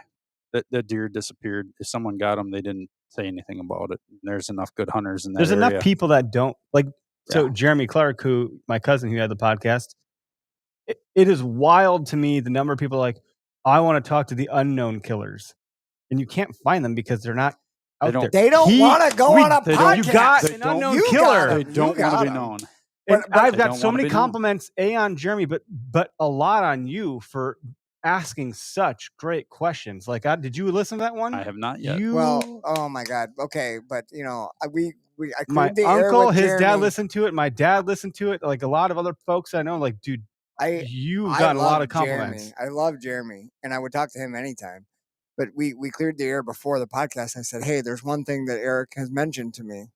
that deer disappeared. If someone got him, they didn't say anything about it. There's enough good hunters in that There's area. enough people that don't like. So Yeah. Jeremy Clark, who my cousin who had the podcast, it is wild to me the number of people like, I want to talk to the unknown killers, and you can't find them because they're not They out don't- there. They don't want to go we- on a they don't- You podcast. got They an don't- unknown You killer. got They You don't want got to be 'em. known. And But I've they got don't so wanna many be known. compliments on Jeremy, but a lot on you for asking such great questions. Like, did you listen to that one? I have not yet. You, Well, oh my God. Okay, but I my cleared the air uncle, with his dad Jeremy. listened to it. My dad listened to it. Like a lot of other folks I know. Like, dude, you've I gotten a lot love of compliments. Jeremy. I love Jeremy, and I would talk to him anytime. But we cleared the air before the podcast. I said, hey, there's one thing that Eric has mentioned to me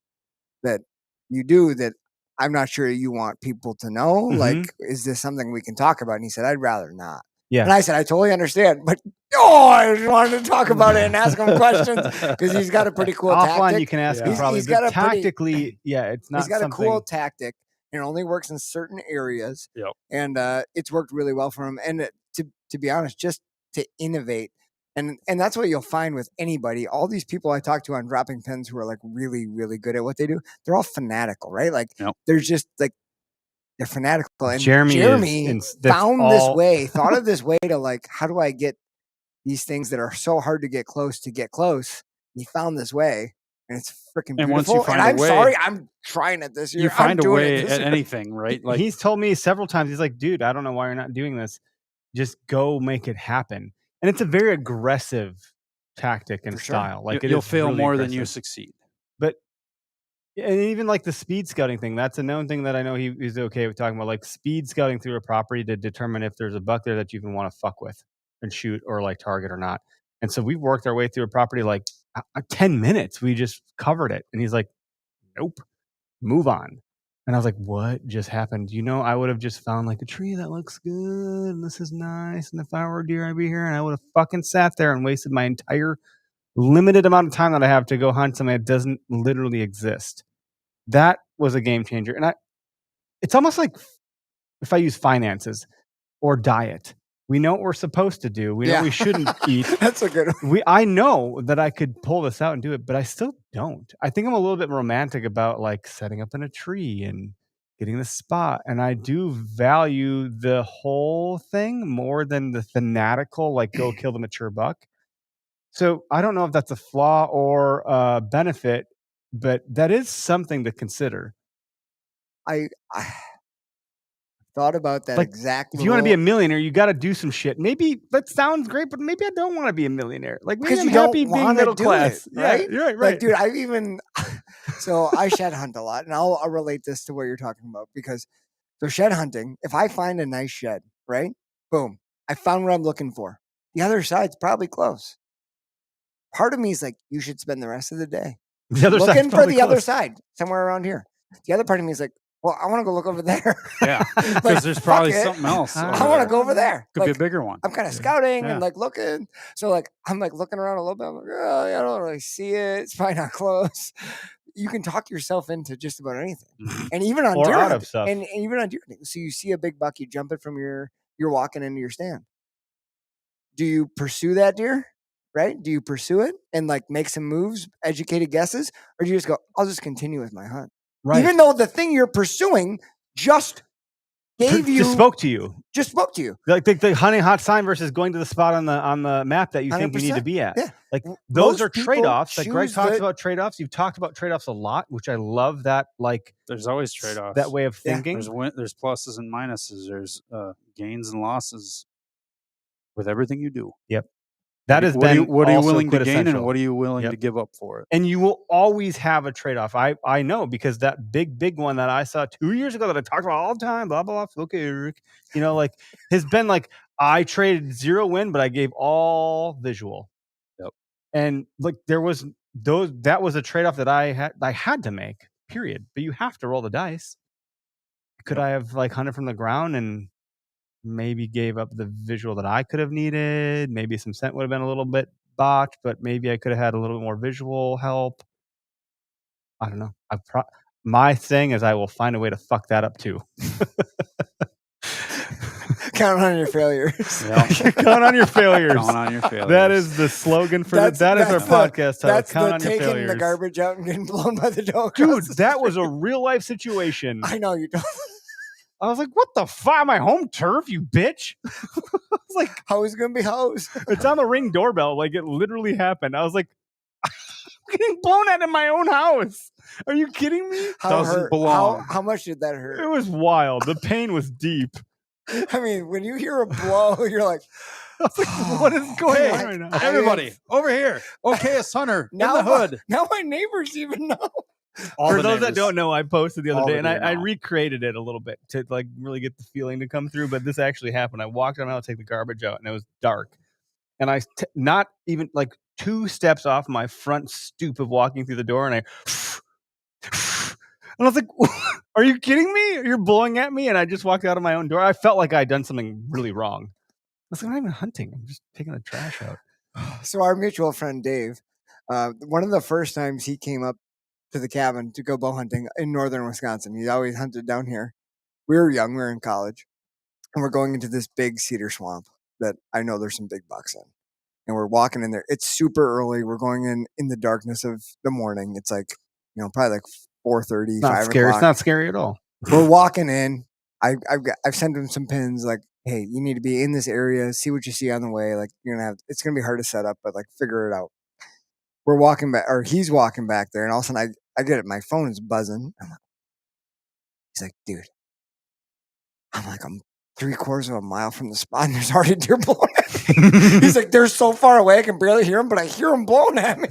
that you do that I'm not sure you want people to know. Mhm. Like, is this something we can talk about? And he said, I'd rather not. Yeah. And I said, I totally understand, but I just wanted to talk about it and ask him questions because he's got a pretty cool Offline, tactic. you can ask Yeah. him He's- probably. he's but got a pretty- tactically, yeah, it's not He's got something. a cool tactic and it only works in certain areas. Yep. And it's worked really well for him. And to be honest, just to innovate. And that's what you'll find with anybody. All these people I talk to on dropping pins who are like really, really good at what they do, they're all fanatical, right? Like Yep. they're just like they're fanatical. And Jeremy that's found this all- way, thought of this way to like, how do I get these things that are so hard to get close? He found this way. And it's freaking beautiful. And once you find and a I'm way- sorry, I'm trying it this year. You find I'm a doing way it this at year. anything, right? Like he's told me several times, he's like, dude, I don't know why you're not doing this. Just go make it happen. And it's a very aggressive tactic and For sure. style. Like it you'll is fail really more than you aggressive. succeed. But and even like the speed scouting thing, that's a known thing that I know he's okay with talking about, like speed scouting through a property to determine if there's a buck there that you even want to fuck with and shoot or like target or not. And so we've worked our way through a property like 10 minutes. We just covered it. And he's like, nope, move on. And I was like, what just happened? I would have just found like a tree that looks good and this is nice. And if I were a deer, I'd be here. And I would have fucking sat there and wasted my entire limited amount of time that I have to go hunt something that doesn't literally exist. That was a game changer. And it's almost like if I use finances or diet, we know what we're supposed to do. We know Yeah. what we shouldn't eat. That's a good one. I know that I could pull this out and do it, but I still don't. I think I'm a little bit romantic about like setting up in a tree and getting the spot. And I do value the whole thing more than the fanatical, like go kill the mature buck. So I don't know if that's a flaw or a benefit, but that is something to consider. I thought about that Like, exact. If you want to be a little- millionaire, you got to do some shit. Maybe that sounds great, but maybe I don't want to be a millionaire. Like maybe because I'm you don't happy being wanna middle do class. it, right? Yeah, right. Like, dude, I've even so I shed hunt a lot, and I'll relate this to what you're talking about because so shed hunting. If I find a nice shed, right, boom, I found what I'm looking for. The other side's probably close. Part of me is like, you should spend the rest of the day The other side's looking for probably the other close. side somewhere around here. The other part of me is like, well, I want to go look over there. Yeah, Like, because there's fuck probably it. something else. I over I want there. to go over there. Could be Like, a bigger one. I'm kind of Yeah. scouting Yeah. and like looking. So like I'm like looking around a little bit. I'm like, oh, I don't really see it. It's probably not close. You can talk yourself into just about anything, Mhm. and even on Or deer out hunting, of stuff. and even on deer hunting. So you see a big buck, you jump it from you're walking into your stand. Do you pursue that deer? Right? Do you pursue it and like make some moves, educated guesses, or do you just go, I'll just continue with my hunt, Right. even though the thing you're pursuing just gave you just spoke to you. just spoke to you. Like the hunting hot sign versus going to the spot on the map that you think you need to 100%. be at. Yeah. Like W- those most are people trade-offs. Like Greg choose talks the- about trade-offs. You've talked about trade-offs a lot, which I love that like There's always trade-offs. that way of Yeah. thinking. There's pluses and minuses. There's gains and losses with everything you do. That has what are you, been what are you also willing to gain and quintessential. what are you willing Yep. to give up for it? And you will always have a trade-off. I know, because that big one that I saw 2 years ago that I talked about all the time, blah, blah, blah, okay, Eric, like, has been like, I traded 0 win, but I gave all visual. Yep. And like, that was a trade-off that I had to make, period. But you have to roll the dice. Could I have like hunted from the ground and maybe gave up the visual that I could have needed? Maybe some scent would have been a little bit botched, but maybe I could have had a little bit more visual help. I don't know. My thing is I will find a way to fuck that up too. Count on your failures. Yeah. Count on your failures. Count on your failures. That is the slogan for that is our that's podcast title. That's Count the on your taking failures. the garbage out and getting blown by the dog. Dude, that was a real life situation. I know you don't. I was like, what the fuck? My home turf, you bitch. I was like, How is it gonna be housed? it's on the Ring doorbell. Like, it literally happened. I was like, I'm getting blown at in my own house. Are you kidding me? How Doesn't hurt? belong. How much did that It hurt? was wild. The pain was deep. I mean, when you hear a blow, you're like, I was like, what is going Hey, on right now? Everybody, over here. Okay, it's Hunter in now the hood. Now my neighbors even know. All For the those that neighbors. don't know, I posted the other All day, the and I deer know. recreated it a little bit to like really get the feeling to come through. But this actually happened. I walked around to take the garbage out, and it was dark. And not even like 2 steps off my front stoop of walking through the door, and I was like, "Are you kidding me? You're blowing at me!" And I just walked out of my own door. I felt like I'd done something really wrong. I was like, "I'm not even hunting. I'm just taking the trash out." So our mutual friend Dave, one of the first times he came up to the cabin to go bow hunting in northern Wisconsin, he always hunted down here. We were young, we were in college, and we're going into this big cedar swamp that I know there's some big bucks in. And we're walking in there. It's super early. We're going in the darkness of the morning. It's like, probably like 4:30, It's not 5 scary. o'clock. It's not scary at all. We're walking in. I've sent him some pins like, hey, you need to be in this area. See what you see on the way. Like it's gonna be hard to set up, but like figure it out. We're walking back, or he's walking back there, and all of a sudden I get it. My phone is buzzing. He's like, dude. I'm like, I'm 3/4 of a mile from the spot, and there's already deer blowing at me. He's like, they're so far away, I can barely hear them, but I hear them blowing at me.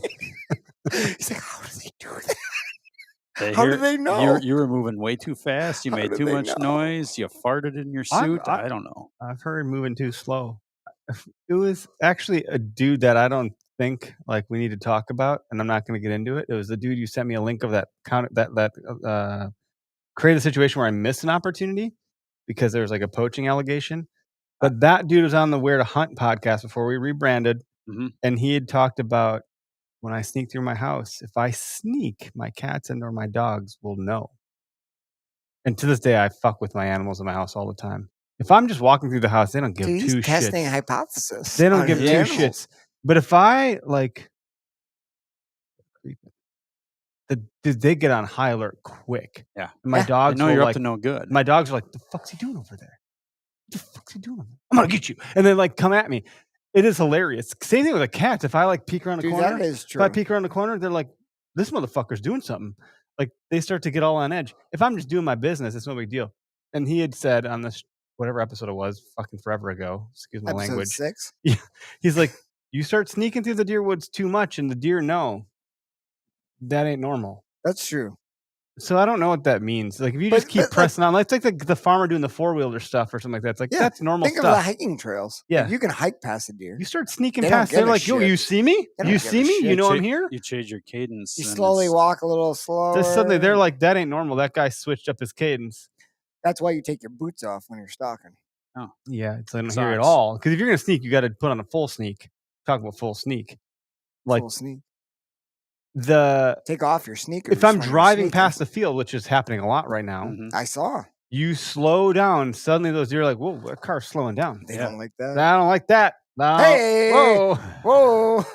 He's like, how do they do that? How do they know? You were moving way too fast. You How made do too they much know? noise. You farted in your suit. I don't know. I've heard moving too slow. It was actually a dude that I don't think like we need to talk about, and I'm not going to get into it. It was the dude you sent me a link of that created a situation where I missed an opportunity because there was like a poaching allegation. But that dude was on the Where to Hunt podcast before we rebranded, and he had talked about when I sneak through my house, if I sneak, my cats and or my dogs will know. And to this day, I fuck with my animals in my house all the time. If I'm just walking through the house, they don't give Dude, he's two testing shits. hypothesis. They don't on give his two animals. shits. But if I like, they get on high alert quick. Yeah. And my Yeah. dogs I know will, you're like, up to no good. my dogs are like, the fuck's he doing over there? What the fuck's he doing over there? I'm gonna get you. And then like come at me. It is hilarious. Same thing with the cats. If I like peek around the Dude, corner, that is if I true. peek around the corner, they're like, this motherfucker's doing something. Like they start to get all on edge. If I'm just doing my business, it's no big deal. And he had said on this whatever episode it was, fucking forever ago, excuse my Episode language. 6. He's like, you start sneaking through the deer woods too much, and the deer know that ain't normal. That's true. So I don't know what that means. Like if you But- just keep but, like- pressing on, like, it's like the farmer doing the 4-wheeler stuff or something like that. It's like Yeah, that's normal Think of the stuff. hiking trails. Yeah. Like, you can hike past a deer. You start sneaking They don't past. give They're a like, yo, shit. you see me? They don't You give a see me? shit. You know I'm here? You change your cadence. You and slowly it's- walk a little slower. Just suddenly they're like, that ain't normal. That guy switched up his cadence. That's why you take your boots off when you're stalking. Yeah, it's I don't hear it Socks. all. Because if you're gonna sneak, you got to put on a full sneak. Talk about full sneak. Like Full sneak. the Take off your sneakers. if I'm when you're driving sneaking. past the field, which is happening a lot right now, Mhm. I saw. you slow down. Suddenly those deer are like, whoa, that car's slowing down. They Yeah. don't like that. I don't like that. No. Hey! Whoa. Whoa!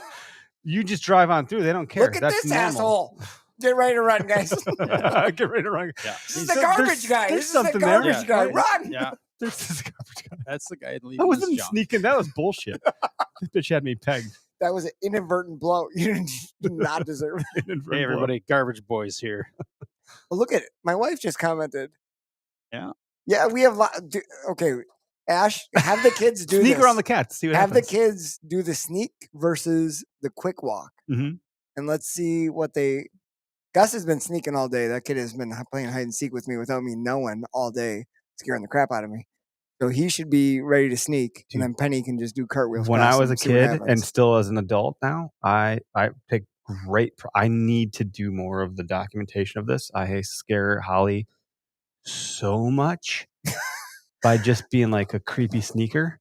You just drive on through. They don't care. Look at That's this normal. asshole. Get ready to run, guys. Get ready to run. Yeah. This is So the there's- garbage guy. there's This is the something there. garbage guy. Yeah. Run. Yeah. There's this garbage guy. That's the guy leading I this wasn't junk. sneaking. That was bullshit. This bitch had me pegged. That was an inadvertent blow. You did not deserve it. Hey, everybody, garbage boys here. Well, look at it. My wife just commented. Yeah. Yeah, we have okay. Ash, have the kids do Sneak this. around the cats. See what Have the happens. kids do the sneak versus the quick walk, Mhm. and let's see what they. Gus has been sneaking all day. That kid has been playing hide and seek with me without me knowing all day, scaring the crap out of me. So he should be ready to sneak, Dude. and then Penny can just do cartwheels. When past I was him, a see what kid happens. and still as an adult now, I take great. I need to do more of the documentation of this. I scare Holly so much by just being like a creepy sneaker,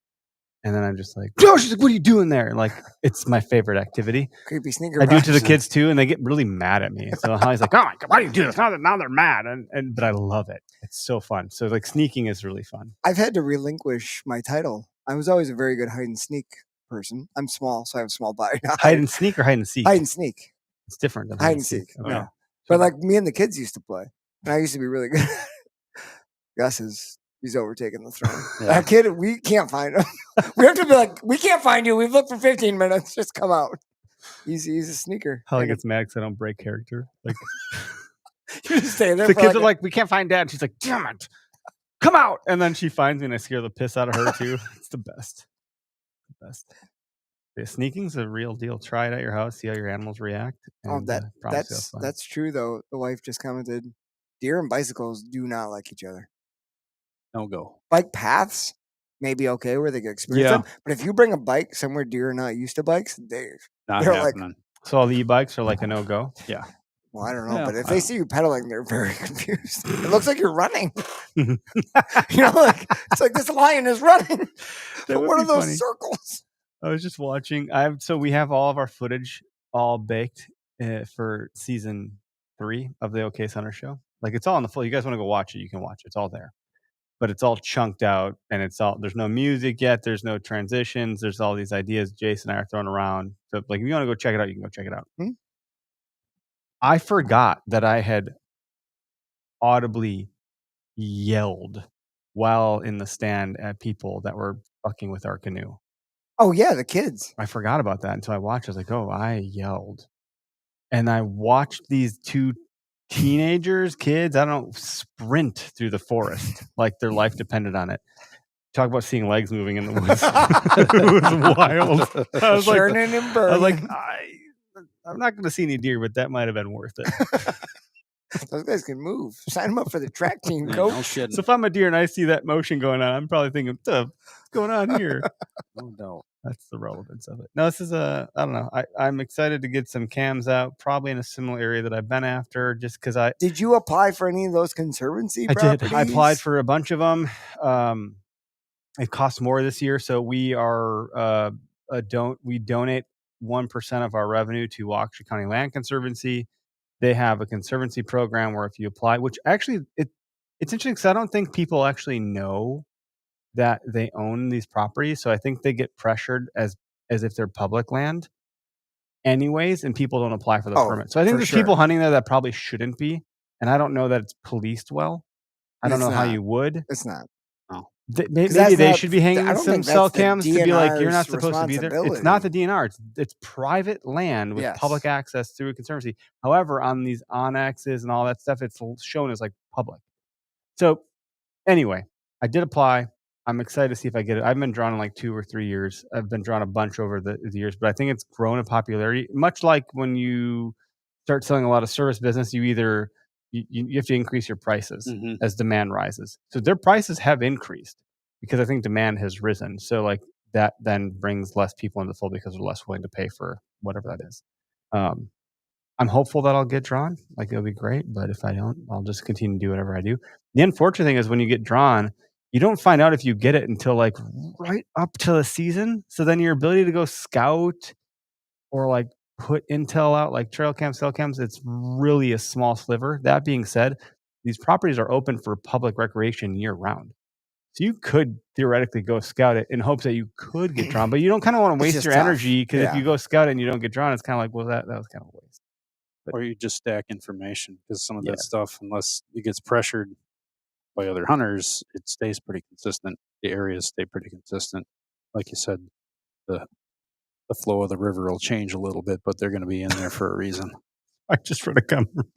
and then I'm just like, "Oh," she's like, "What are you doing there?" Like it's my favorite activity. creepy sneaker. I do it to the rush. kids too, and they get really mad at me. So Holly's like, "Oh my god, why do you do this?" Now they're mad, and but I love it. It's so fun. So like sneaking is really fun. I've had to relinquish my title. I was always a very good hide and sneak person. I'm small, so I have a small body. Hide and sneak or hide and seek. hide and sneak. It's different than Hide and seek. Okay. No. But like me and the kids used to play, and I used to be really good. Gus he's overtaken the throne. Yeah. That kid, we can't find him. We have to be like, we can't find you. We've looked for 15 minutes. Just come out. He's a sneaker. Holly Like, gets mad because I don't break character. Like you just stay there. the for kids like are like, "We can't find Dad." And she's like, "Damn it, come out!" And then she finds me, and I scare the piss out of her too. It's the best. The best. Yeah, sneaking's a real deal. Try it at your house. See how your animals react. Oh, and, promise you'll have fun. that's true though. The wife just commented, deer and bicycles do not like each other. No go. Bike paths may be okay where they can experience Yeah. them, but if you bring a bike somewhere deer are not used to bikes, Not They're like- happening. So all the e-bikes are like a no-go. well, I don't know. Yeah, But if I they don't- see you pedaling, they're very confused. It looks like you're running. Like it's like this lion is running. That would What be are those funny. circles? I was just watching. So we have all of our footage all baked for season 3 of the OK Center show. Like it's all on the full. You guys want to go watch it? You can watch it. It's all there, but it's all chunked out, and there's no music yet. There's no transitions. There's all these ideas Jason and I are throwing around. So like if you want to go check it out, you can go check it out. Hmm? I forgot that I had audibly yelled while in the stand at people that were fucking with our canoe. Oh yeah, the kids. I forgot about that until I watched. I was like, "Oh, I yelled," and I watched these 2 kids, I don't know, sprint through the forest like their life depended on it. Talk about seeing legs moving in the woods. It was wild. I was like, Churning and burning. I'm not going to see any deer, but that might have been worth it. Those guys can move. Sign them up for the track team, Yeah, coach. no kidding. So if I'm a deer and I see that motion going on, I'm probably thinking, "What's going on here?" No doubt. That's the relevance of it. No, this is I don't know. I'm excited to get some cams out, probably in a similar area that I've been after, just because Did you apply for any of those conservancy I properties? did. I applied for a bunch of them. It costs more this year, so we are we donate 1% of our revenue to Waukesha County Land Conservancy. They have a conservancy program where if you apply, which actually it's interesting because I don't think people actually know that they own these properties. So I think they get pressured as if they're public land anyways, and people don't apply for the Oh, permit. So I think for there's sure. people hunting there that probably shouldn't be. And I don't know that it's policed well. I don't It's know how not. you would. It's not. Maybe that's they not- should be I hanging don't some think cell that's the cams to be like, you're not DNR's supposed to be there. It's not the DNR. It's private land with Yes. public access through a conservancy. However, on these annexes and all that stuff, it's shown as like public. So anyway, I did apply. I'm excited to see if I get it. I've been drawn in like 2 or 3 years. I've been drawn a bunch over the years, but I think it's grown in popularity. Much like when you start selling a lot of service business, you either you have to increase your prices Mhm. as demand rises. So their prices have increased because I think demand has risen. So like that then brings less people into the fold because they're less willing to pay for whatever that is. I'm hopeful that I'll get drawn. Like it'll be great, but if I don't, I'll just continue to do whatever I do. The unfortunate thing is when you get drawn, you don't find out if you get it until like right up to the season. So then your ability to go scout or like put intel out like trail cams, cell cams, it's really a small sliver. That being said, these properties are open for public recreation year round. So you could theoretically go scout it in hopes that you could get drawn, but you don't kind of want to It's waste just your tough. energy because Yeah. if you go scout it and you don't get drawn, it's kind of like, well, that was kind of a waste. Or you just stack information because some of Yeah. that stuff, unless it gets pressured by other hunters, it stays pretty consistent. The areas stay pretty consistent. Like you said, the flow of the river will change a little bit, but they're going to be in there for a reason. I just read a comment.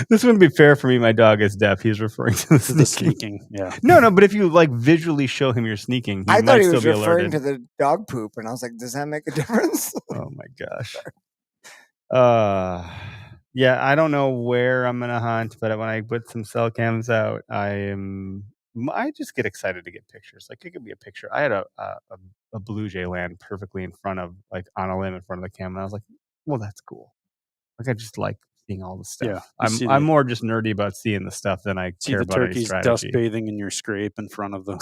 This wouldn't be fair for me. My dog is deaf. He's referring to the To the sneaking. sneaking. Yeah. No, but if you like visually show him you're sneaking, he I might thought he still was be referring alerted. to the dog poop, and I was like, does that make a difference? Oh my gosh. Yeah, I don't know where I'm gonna hunt, but when I put some cell cams out, I just get excited to get pictures. Like it could be a picture. I had a blue jay land perfectly in front of, like, on a limb in front of the cam, and I was like, well, that's cool. Like I just like seeing all the Yeah, stuff. you see I'm the- more just nerdy about seeing the stuff than I See care the about any turkeys dust strategy. bathing in your scrape in front of the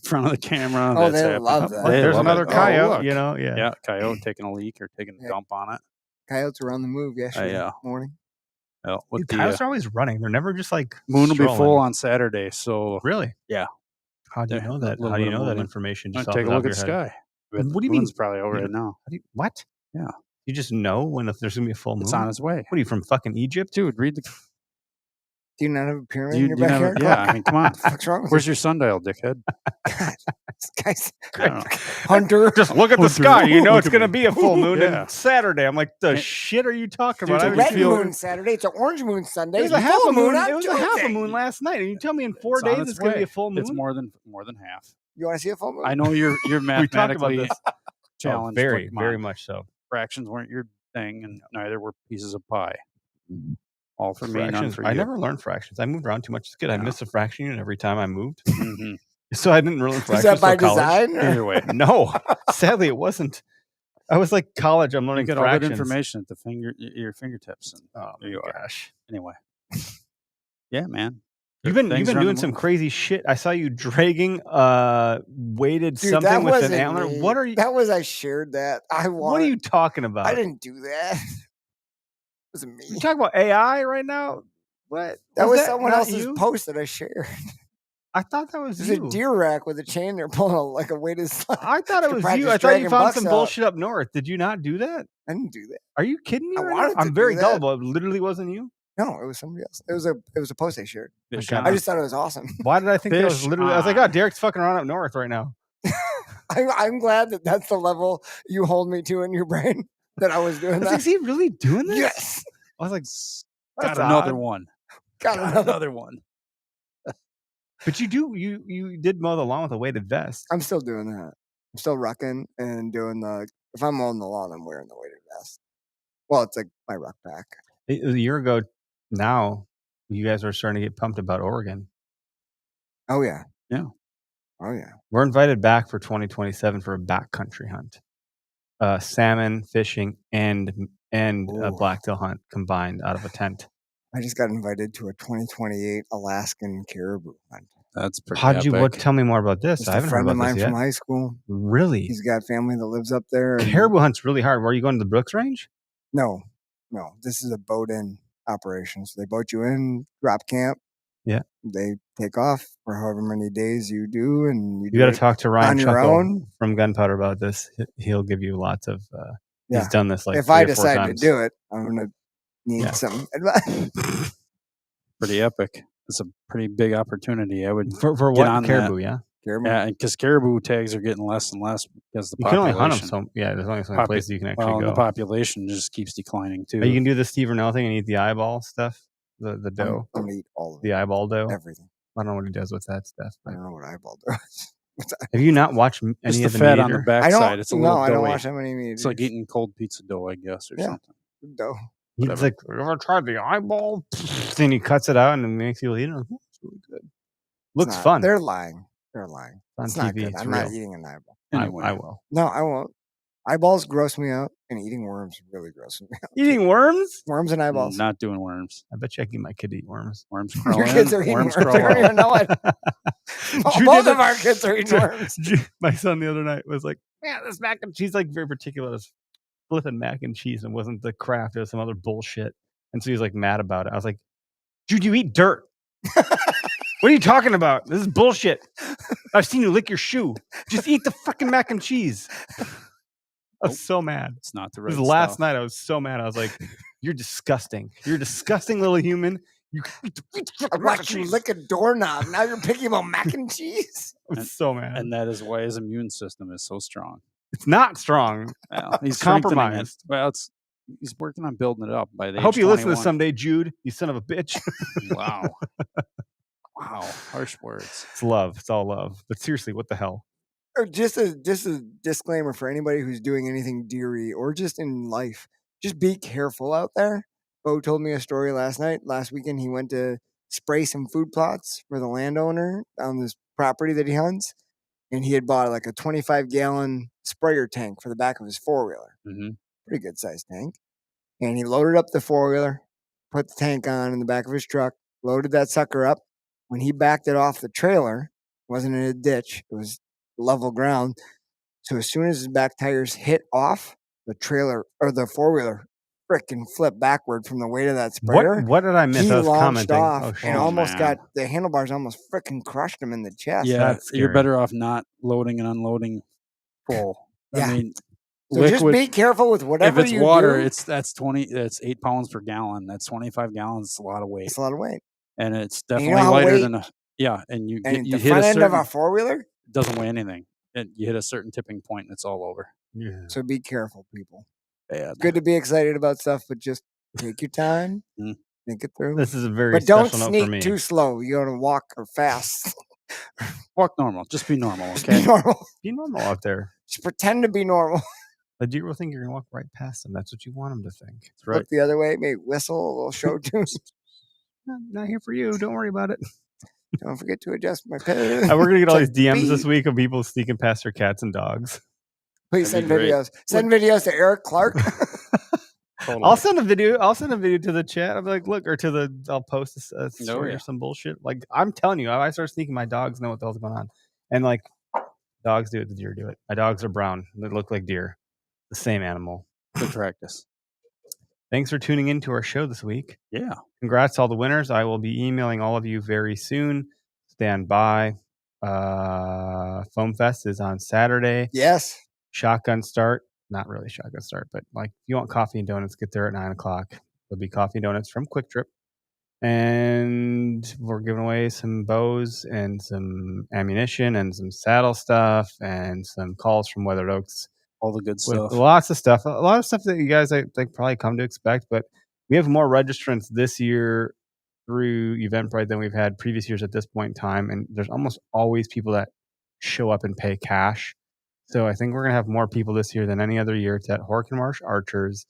front of the camera. Oh, That's they happening. love Oh, that. look, They there's love another it. coyote. look. You know, yeah. Yeah, coyote taking a leak or taking a Yeah. dump on it. Coyotes were on the move yesterday yeah. morning. Yeah, with Dude, the coyotes are always running. They're never just like moon will be full strolling. on Saturday, so Really? Yeah. How do you There- know a that? little How do you bit of know that movement. information? Now Just off take a the look top at of the your head? sky. But What do you the moon's mean? probably over You right now. What? Yeah. You just know when if there's gonna be a full moon? It's on its way. What are you from fucking Egypt? Dude, read the. Do you not have a pyramid You, in your you never, backyard? yeah, I mean, come on. What's wrong with Where's your sundial, dickhead? God, this guy's I don't know. Hunter? Just look at the Look sky. at You know me. it's gonna be a full moon Yeah. and Saturday. I'm like, the Can't- shit are you talking Dude, about? It's I a haven't red seen- moon Saturday. It's an orange moon Sunday. It was It's a half full a moon. on It was a half a Tuesday. moon last night, and you tell me in 4 It's on days its it's gonna be way. a full moon. It's more than half. You want to see a full moon? I know you're We talked about mathematically this. challenged. Oh, but very, come very on. much so. Fractions weren't your thing, and neither were pieces of pie. All for me, none Fractions. for I you. never learned fractions. I moved around too much. It's good. I Yeah. missed a fraction unit every time I moved, Mhm. so I didn't learn Is fractions that by till college. design? or- Either way, No, sadly, it wasn't. I was like college. I'm you learning get all that fractions. information at your fingertips. And Oh there my you are. gosh. Anyway, yeah, man. You've been Things are on the doing some move. crazy shit. I saw you dragging weighted Dude, something that with an wasn't antler. me. What are you? That was I shared that. What are you talking about? I didn't do that. It wasn't me. You talking about AI right now? What? That was that someone not else's you? post that I shared. I thought that was There's you. a deer rack with a chain. They're pulling like a weighted slide. I thought it to was practice you. I thought you dragging found bucks some out. bullshit up north. Did you not do that? I didn't do that. Are you kidding me? I right now? wanted to I'm do very that. gullible. It literally wasn't you. No, it was somebody else. It was a post I shared. Fish God. on. I just thought it was awesome. Why did I think that was Fish literally? I was like, oh, on. Derek's fucking around up north right now. I'm glad that that's the level you hold me to in your brain that I was doing I was like, that. is he really doing this? Yes, I was like, Got that's another odd. one. got Got another. another one. But you did mow the lawn with a weighted vest. I'm still doing that. I'm still rucking and doing the. If I'm mowing the lawn, I'm wearing the weighted vest. Well, it's like my ruck pack. It was a year ago now. You guys are starting to get pumped about Oregon. Oh yeah. Yeah. Oh yeah. We're invited back for 2027 for a backcountry hunt, salmon fishing and a Ooh. blacktail hunt combined out of a tent. I just got invited to a 2028 Alaskan caribou hunt. That's pretty. How'd you? What? epic. Tell me more about this. Just I a haven't heard friend of about mine this from yet. high school. Really? He's got family that lives up there. and- Caribou hunt's really hard. Were you going to the Brooks Range? No. This is a boat-in operation. So they boat you in, drop camp. Yeah. They take off for however many days you do, and You got to talk to Ryan on your Chuckle own. from Gunpowder about this. He'll give you lots of. Yeah. He's done this like If 3 I or 4 decide to times. do it, I'm gonna need Yeah. some advice. Pretty epic. It's a pretty big opportunity. I would. for Get what on that. caribou? Yeah, Caribou. Yeah, because caribou tags are getting less and less because the you can only population. hunt them. So yeah, there's only so many Popu- places you can actually well, and go. the population just keeps declining too. You can do the Steve Rennell thing and eat the eyeball stuff, the dough, I'm gonna eat all of the it. eyeball dough. Everything. I don't know what he does with that stuff. I But don't know what eyeball does. have you not watched any Just the of the fat Meat on the Eater? I backside. don't. It's a No, little I don't doughy. watch that many meat. It's like eating cold pizza dough, I guess, or Yeah. something. dough. He's whatever. like, "You ever tried the eyeball?" Then he cuts it out and makes you eat it. It's really good. It's Looks not. fun. They're lying. They're lying. on It's TV. not good. It's I'm real. not eating an eyeball. Anyway, I will. No, I won't. Eyeballs gross me out, and eating worms really gross me out. Eating worms? Worms and eyeballs. not doing worms. I bet you I can get my kid to eat worms. Worms crawl Your in, kids are eating worms worms. crawl I don't out. even know it. Drew Both did of that- our kids are eating worms. My son the other night was like, "Yeah, this mac and cheese." Like very particular. It was flipping mac and cheese, and it wasn't the Kraft. It was some other bullshit. And so he was like mad about it. I was like, "Dude, you eat dirt. What are you talking about? This is bullshit. I've seen you lick your shoe. Just eat the fucking mac and cheese." I was Nope. so mad. It's not the It right was last stuff. night. I was so mad. I was like, "You're disgusting. You're a disgusting little human. You eat the I fucking mac and watched you cheese." lick a doorknob. Now you're picking about mac and cheese. I was so mad. And that is why his immune system is so strong. It's not strong. Well, he's It's strengthening it. compromised. Well, it's he's working on building it up. By the I hope age you listen to this 21. someday, Jude. You son of a bitch. Wow, wow, harsh words. It's love. It's all love. But seriously, what the hell? Or just a disclaimer for anybody who's doing anything deery or just in life. Just be careful out there. Bo told me a story last weekend. He went to spray some food plots for the landowner on this property that he hunts, and he had bought like a 25-gallon sprayer tank for the back of his 4-wheeler. Mm-hmm. Pretty good sized tank. And he loaded up the 4-wheeler, put the tank on in the back of his truck, loaded that sucker up. When he backed it off the trailer, it wasn't in a ditch, it was level ground. So as soon as his back tires hit off, the trailer or the 4-wheeler frickin' flipped backward from the weight of that sprayer. What did I miss? He I was launched commenting. off and almost man. got the handlebars almost frickin' crushed him in the chest. Yeah, That's you're scary. better off not loading and unloading full. Yeah. I mean, So just be careful with if whatever it's you water, do. that's 8 pounds per gallon. That's 25 gallons. It's a lot of weight, It's a lot of weight. and it's And definitely you know how lighter weight- than a And you And you the hit front a end of certain a 4-wheeler. doesn't weigh anything, and you hit a certain tipping point, and it's all over. Yeah. So be careful, people. Bad. Good to be excited about stuff, but just take your time, Mm. think it through. This is a very But don't special note for me. sneak too slow. You gotta walk or fast. Walk normal. Just be normal, Just okay? be normal. Be normal out there. Just pretend to be normal. The deer will think you're going to walk right past them. That's what you want them to think. That's right. Look the other way, maybe whistle a little show tune. Not here for you. Don't worry about it. Don't forget to adjust my pin. We're going to get all these Check DMs this speed. week of people sneaking past their cats and dogs. Please That'd send be great. videos. Send videos to Eric Clark. Totally. I'll send a video. I'll send a video to the chat. I'll be like, look, or to the. I'll post a story yeah. or some bullshit. Like I'm telling you, I start sneaking. My dogs know what the hell's going on, and like dogs do it, the deer do it. My dogs are brown. They look like deer. The same animal. Good practice. Thanks for tuning in to our show this week. Yeah. Congrats to all the winners. I will be emailing all of you very soon. Stand by. Foam Fest is on Saturday. Yes. Shotgun start. Not really shotgun start, but like if you want coffee and donuts, get there at 9:00. There'll be coffee and donuts from Quick Trip. And we're giving away some bows and some ammunition and some saddle stuff and some calls from Weathered Oaks. All the good With stuff. lots of stuff. A lot of stuff that you guys I think probably come to expect, but we have more registrants this year through Eventbrite than we've had previous years at this point in time. And there's almost always people that show up and pay cash. So I think we're going to have more people this year than any other year. It's at Horkenmarsh Archers.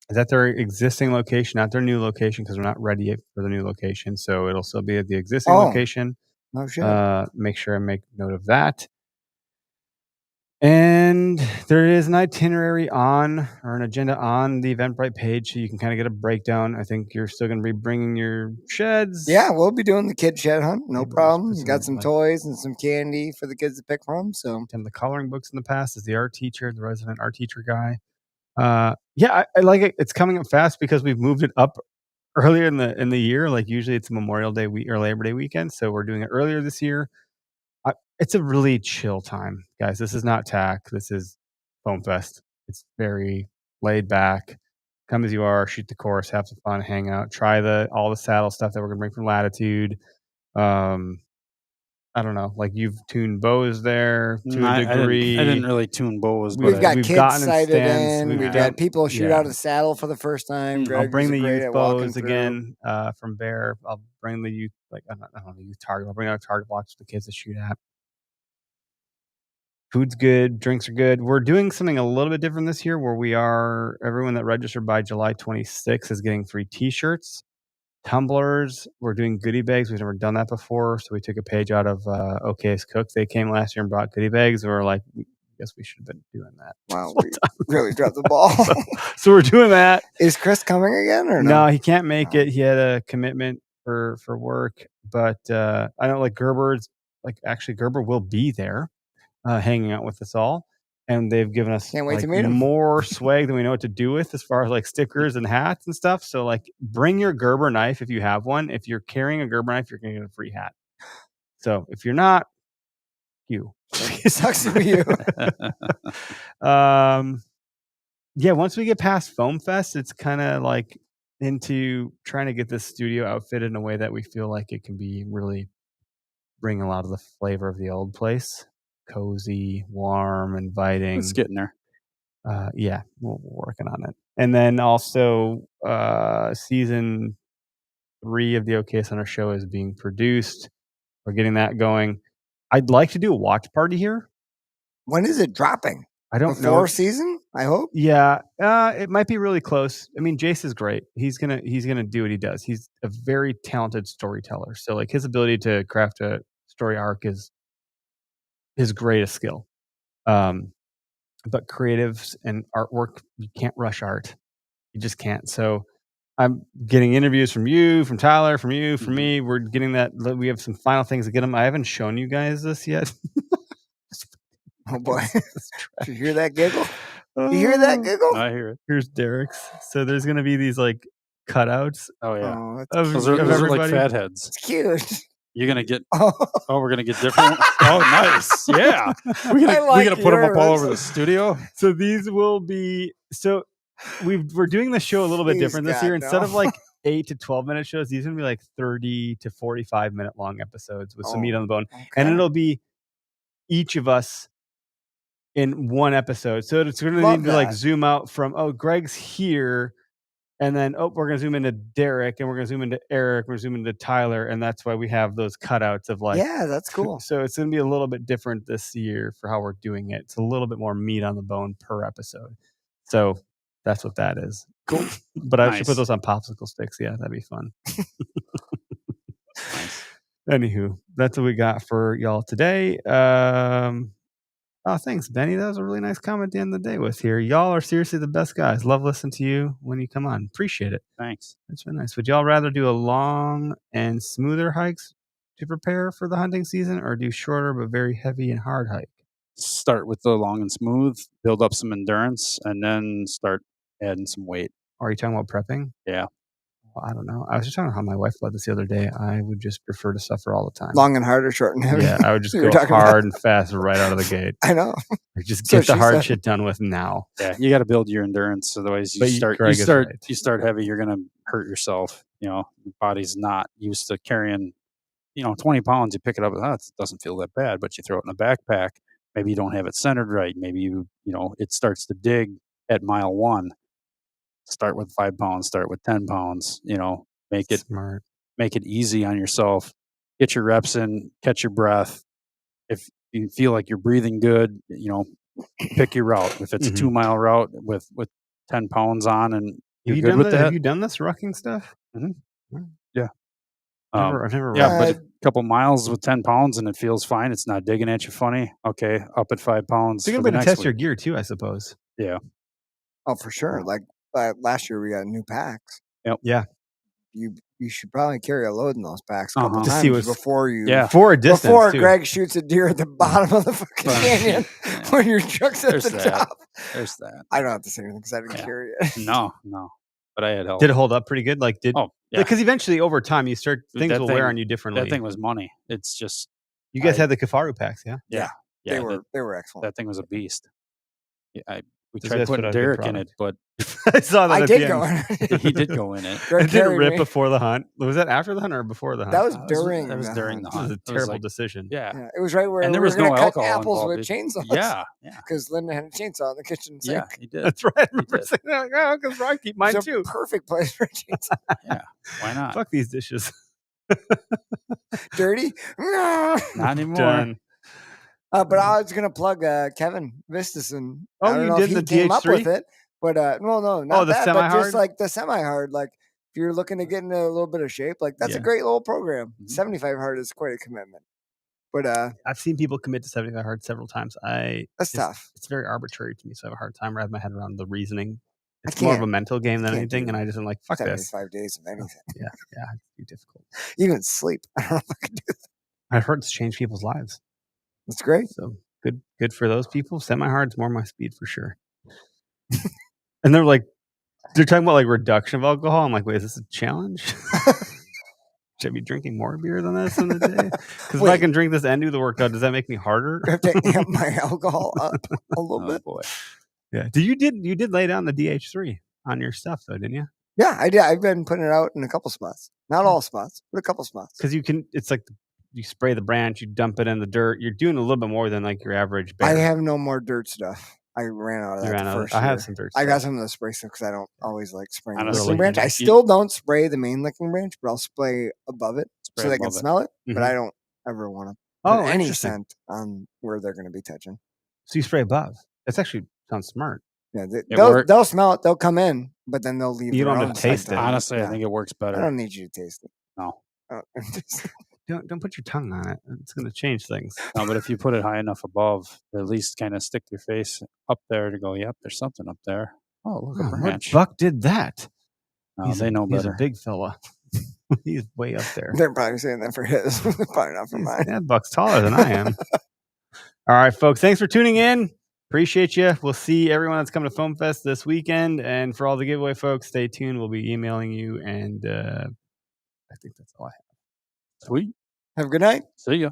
Is at their existing location, not their new location, because we're not ready yet for the new location. So it'll still be at the existing location. Oh shit. Make sure I make note of that. And there is an itinerary on or an agenda on the Eventbrite page, so you can kind of get a breakdown. I think you're still going to be bringing your sheds. Yeah, we'll be doing the kid shed hunt. No Maybe we'll problem. just put Got some, some like- toys and some candy for the kids to pick from. So And the coloring books in the past is the art teacher, the resident art teacher guy. Yeah, I like it. It's coming up fast because we've moved it up earlier in the year. Like usually it's Memorial Day week or Labor Day weekend, so we're doing it earlier this year. It's a really chill time, guys. This is not TAC. This is Foam Fest. It's very laid back. Come as you are, shoot the course, have some fun, hang out, try all the saddle stuff that we're gonna bring from Latitude. I don't know, like you've tuned bows there to a degree. I didn't really tune bows, but we've got we've kids gotten in sighted stands. in. We've We've done- had people shoot yeah. out a saddle for the first time. I'll Greg I'll bring was the great youth at walking bows through. again from Bear. I'll bring the youth, like I don't know, youth target. I'll bring out target blocks for the kids to shoot at. Food's good, drinks are good. We're doing something a little bit different this year where everyone that registered by July 26th is getting free t-shirts, tumblers. We're doing goodie bags. We've never done that before. So we took a page out of OK's Cook. They came last year and brought goodie bags. And we're like, I guess we should have been doing that. Wow, we really dropped the ball. So we're doing that. Is Chris coming again or No, no? he can't make No. it. He had a commitment for work. But I know like Gerber's, like actually Gerber will be there hanging out with us all. And they've given us Can't wait to like, meet him. more swag than we know what to do with as far as like stickers and hats and stuff. So like bring your Gerber knife if you have one. If you're carrying a Gerber knife, you're going to get a free hat. So if you're not, It sucks to be you. Yeah, once we get past Foam Fest, it's kind of like into trying to get this studio outfitted in a way that we feel like it can be really bring a lot of the flavor of the old place. Cozy, warm, inviting. it's getting there. Yeah, we're working on it. And then also, season 3 of the OK Center show is being produced. We're getting that going. I'd like to do a watch party here. When is it dropping? I don't know. Before season, I hope. Yeah, it might be really close. I mean, Jace is great. He's gonna do what he does. He's a very talented storyteller. So like his ability to craft a story arc is his greatest skill. But creatives and artwork, you can't rush art. You just can't. So I'm getting interviews from you, from Tyler, from you, from me. We're getting that. We have some final things to get them. I haven't shown you guys this yet. Oh boy! Did you hear that giggle? You hear that giggle? I hear it. Here's Derek's. So there's gonna be these like cutouts Oh yeah, Oh, that's of, those of are like everybody. fat heads. it's cute. You're gonna get. Oh, Oh, we're gonna get different. Oh, nice. Yeah, we're I gonna like put them up all yours. over the studio. So these will be we're doing the show a little bit Please, different this God, year. Instead of no. like 8 to 12-minute shows, these are gonna be like 30 to 45-minute long episodes with some meat on the bone. And okay. it'll be each of us in one episode. So it's gonna Love need to like that. zoom out from Greg's here, and then we're gonna zoom into Derek, and we're gonna zoom into Eric, we're gonna zoom into Tyler, and that's why we have those cutouts of like Yeah, that's cool. So it's going to be a little bit different this year for how we're doing it. It's a little bit more meat on the bone per episode. So that's what that is. Cool. But I should put Nice. those on popsicle sticks. Yeah, that'd be fun. Nice. Anywho, that's what we got for y'all today. Oh, thanks, Benny. That was a really nice comment to end the day with here. Y'all are seriously the best guys. Love listening to you when you come on. Appreciate it. Thanks. That's really nice. Would y'all rather do a long and smoother hikes to prepare for the hunting season, or do shorter but very heavy and hard hike? Start with the long and smooth, build up some endurance, and then start adding some weight. Are you talking about prepping? Yeah. Well, I don't know. I was just talking about how my wife led this the other day. I would just prefer to suffer all the time. Long and hard or short and heavy? Yeah, I would just You go were talking hard about- and fast right out of the gate. I know. Like, just So get the she hard said. shit done with now. Yeah, you got to build your endurance. Otherwise, But Greg is right. you start heavy, you're gonna hurt yourself. You know, your body's not used to carrying, 20 pounds. You pick it up, it doesn't feel that bad. But you throw it in a backpack. Maybe you don't have it centered right. Maybe it starts to dig at mile 1. Start with 5 pounds. Start with 10 pounds. Make it Smart. make it easy on yourself. Get your reps in. Catch your breath. If you feel like you're breathing good, pick your route. If it's a 2-mile route with 10 pounds on and you're good with that. Have you done this rucking stuff? Yeah. I've never Yeah, rucked. but a couple miles with 10 pounds and it feels fine. It's not digging at you funny. Okay, up at 5 pounds. So you're for going the to next test your week. gear too, I suppose. Yeah. Oh, for sure. Like last year, we got new packs. Yep. Yeah. You should probably carry a load in those packs a couple Uh-huh. To times see what's- before you. Yeah. For a distance, Before too. Greg shoots a deer at the bottom of the fucking Right. canyon Yeah. when your truck's at There's the that. top. There's that. I don't have to say anything because I didn't Yeah. carry it. No. But I had help. Did it hold up pretty good? Like, Oh, yeah. Because eventually, over time, things That will wear thing- on you differently. That thing was money. It's just, You guys I- had the Kafaru packs, yeah? yeah. They were excellent. That thing was a beast. Yeah, we Those tried guys put putting out good Derek in it, but I saw that. I at did the go. end. he did go in it. Greg It did carried rip me. before the hunt. Was that after the hunt or before the hunt? That was That during. that was during the This was hunt. a It was terrible like- decision. Yeah. Yeah, it was right where And there we was were gonna no cut alcohol apples involved. with chainsaws. Yeah. because Linda had a chainsaw in the kitchen sink. Yeah, he did. That's right. I remember did. saying that. Oh, because Ron keep mine It's a too. perfect place for a chainsaw. Yeah. Why not? Fuck these dishes. Dirty. Not anymore. Done. But I was gonna plug Kevin Vistison. Oh, I don't you know did if he the came up DH3? with it, but no, not the that, but semi-hard? just like the semi-hard. Like if you're looking to get into a little bit of shape, like that's Yeah. a great little program. Mhm. 75 hard is quite a commitment, but I've seen people commit to 75 hard several times. that's tough. It's very arbitrary to me, so I have a hard time wrapping my head around the reasoning. I It's more of a can't- mental game than can't anything, do and I just am like, fuck this. 75 days of anything, Yeah, it's too difficult. even sleep. I don't know if I could do that. I've heard it's changed people's lives. That's great. So good for those people. Semi-hard's more my speed for sure. And they're talking about like reduction of alcohol. I'm like, wait, is this a challenge? Should I be drinking more beer than this in a day? Because if I Wait. can drink this and do the workout, does that make me harder? I have to amp my alcohol up a little Oh bit. boy. Yeah. You did lay down the DH3 on your stuff though, didn't you? Yeah, I did. I've been putting it out in a couple spots, not all spots, but a couple spots. Because it's like you spray the branch, you dump it in the dirt. You're doing a little bit more than like your average bear. I have no more dirt stuff. I ran out of You that ran the out of- first I year. have some dirt I got stuff. some of the spray stuff because I don't always like spraying the Honestly, licking branch. I you- still don't spray the main licking branch, but I'll spray above it Spray so they can above it. smell it. But Mhm. I don't ever want to Oh, put any interesting. scent on where they're going to be touching. So you spray above. That's actually sounds smart. Yeah, It they'll work- they'll smell it. They'll come in, but then they'll leave. You their don't have own to taste scent it. on Honestly, I Yeah. think it works I better. don't need you to taste it. No, Don't put your tongue on it. It's going to change things. no, but if you put it high enough above, at least kind of stick your face up there to go. Yep, there's something up there. Oh, look, Oh, a what branch. buck did that? No, they know He's better. a big fella. He's way up there. They're probably saying that for his, probably not for mine. That buck's taller than I am. All right, folks. Thanks for tuning in. Appreciate you. We'll see everyone that's coming to Foam Fest this weekend. And for all the giveaway folks, stay tuned. We'll be emailing you. And I think that's all I have. Sweet. Have a good night. See ya.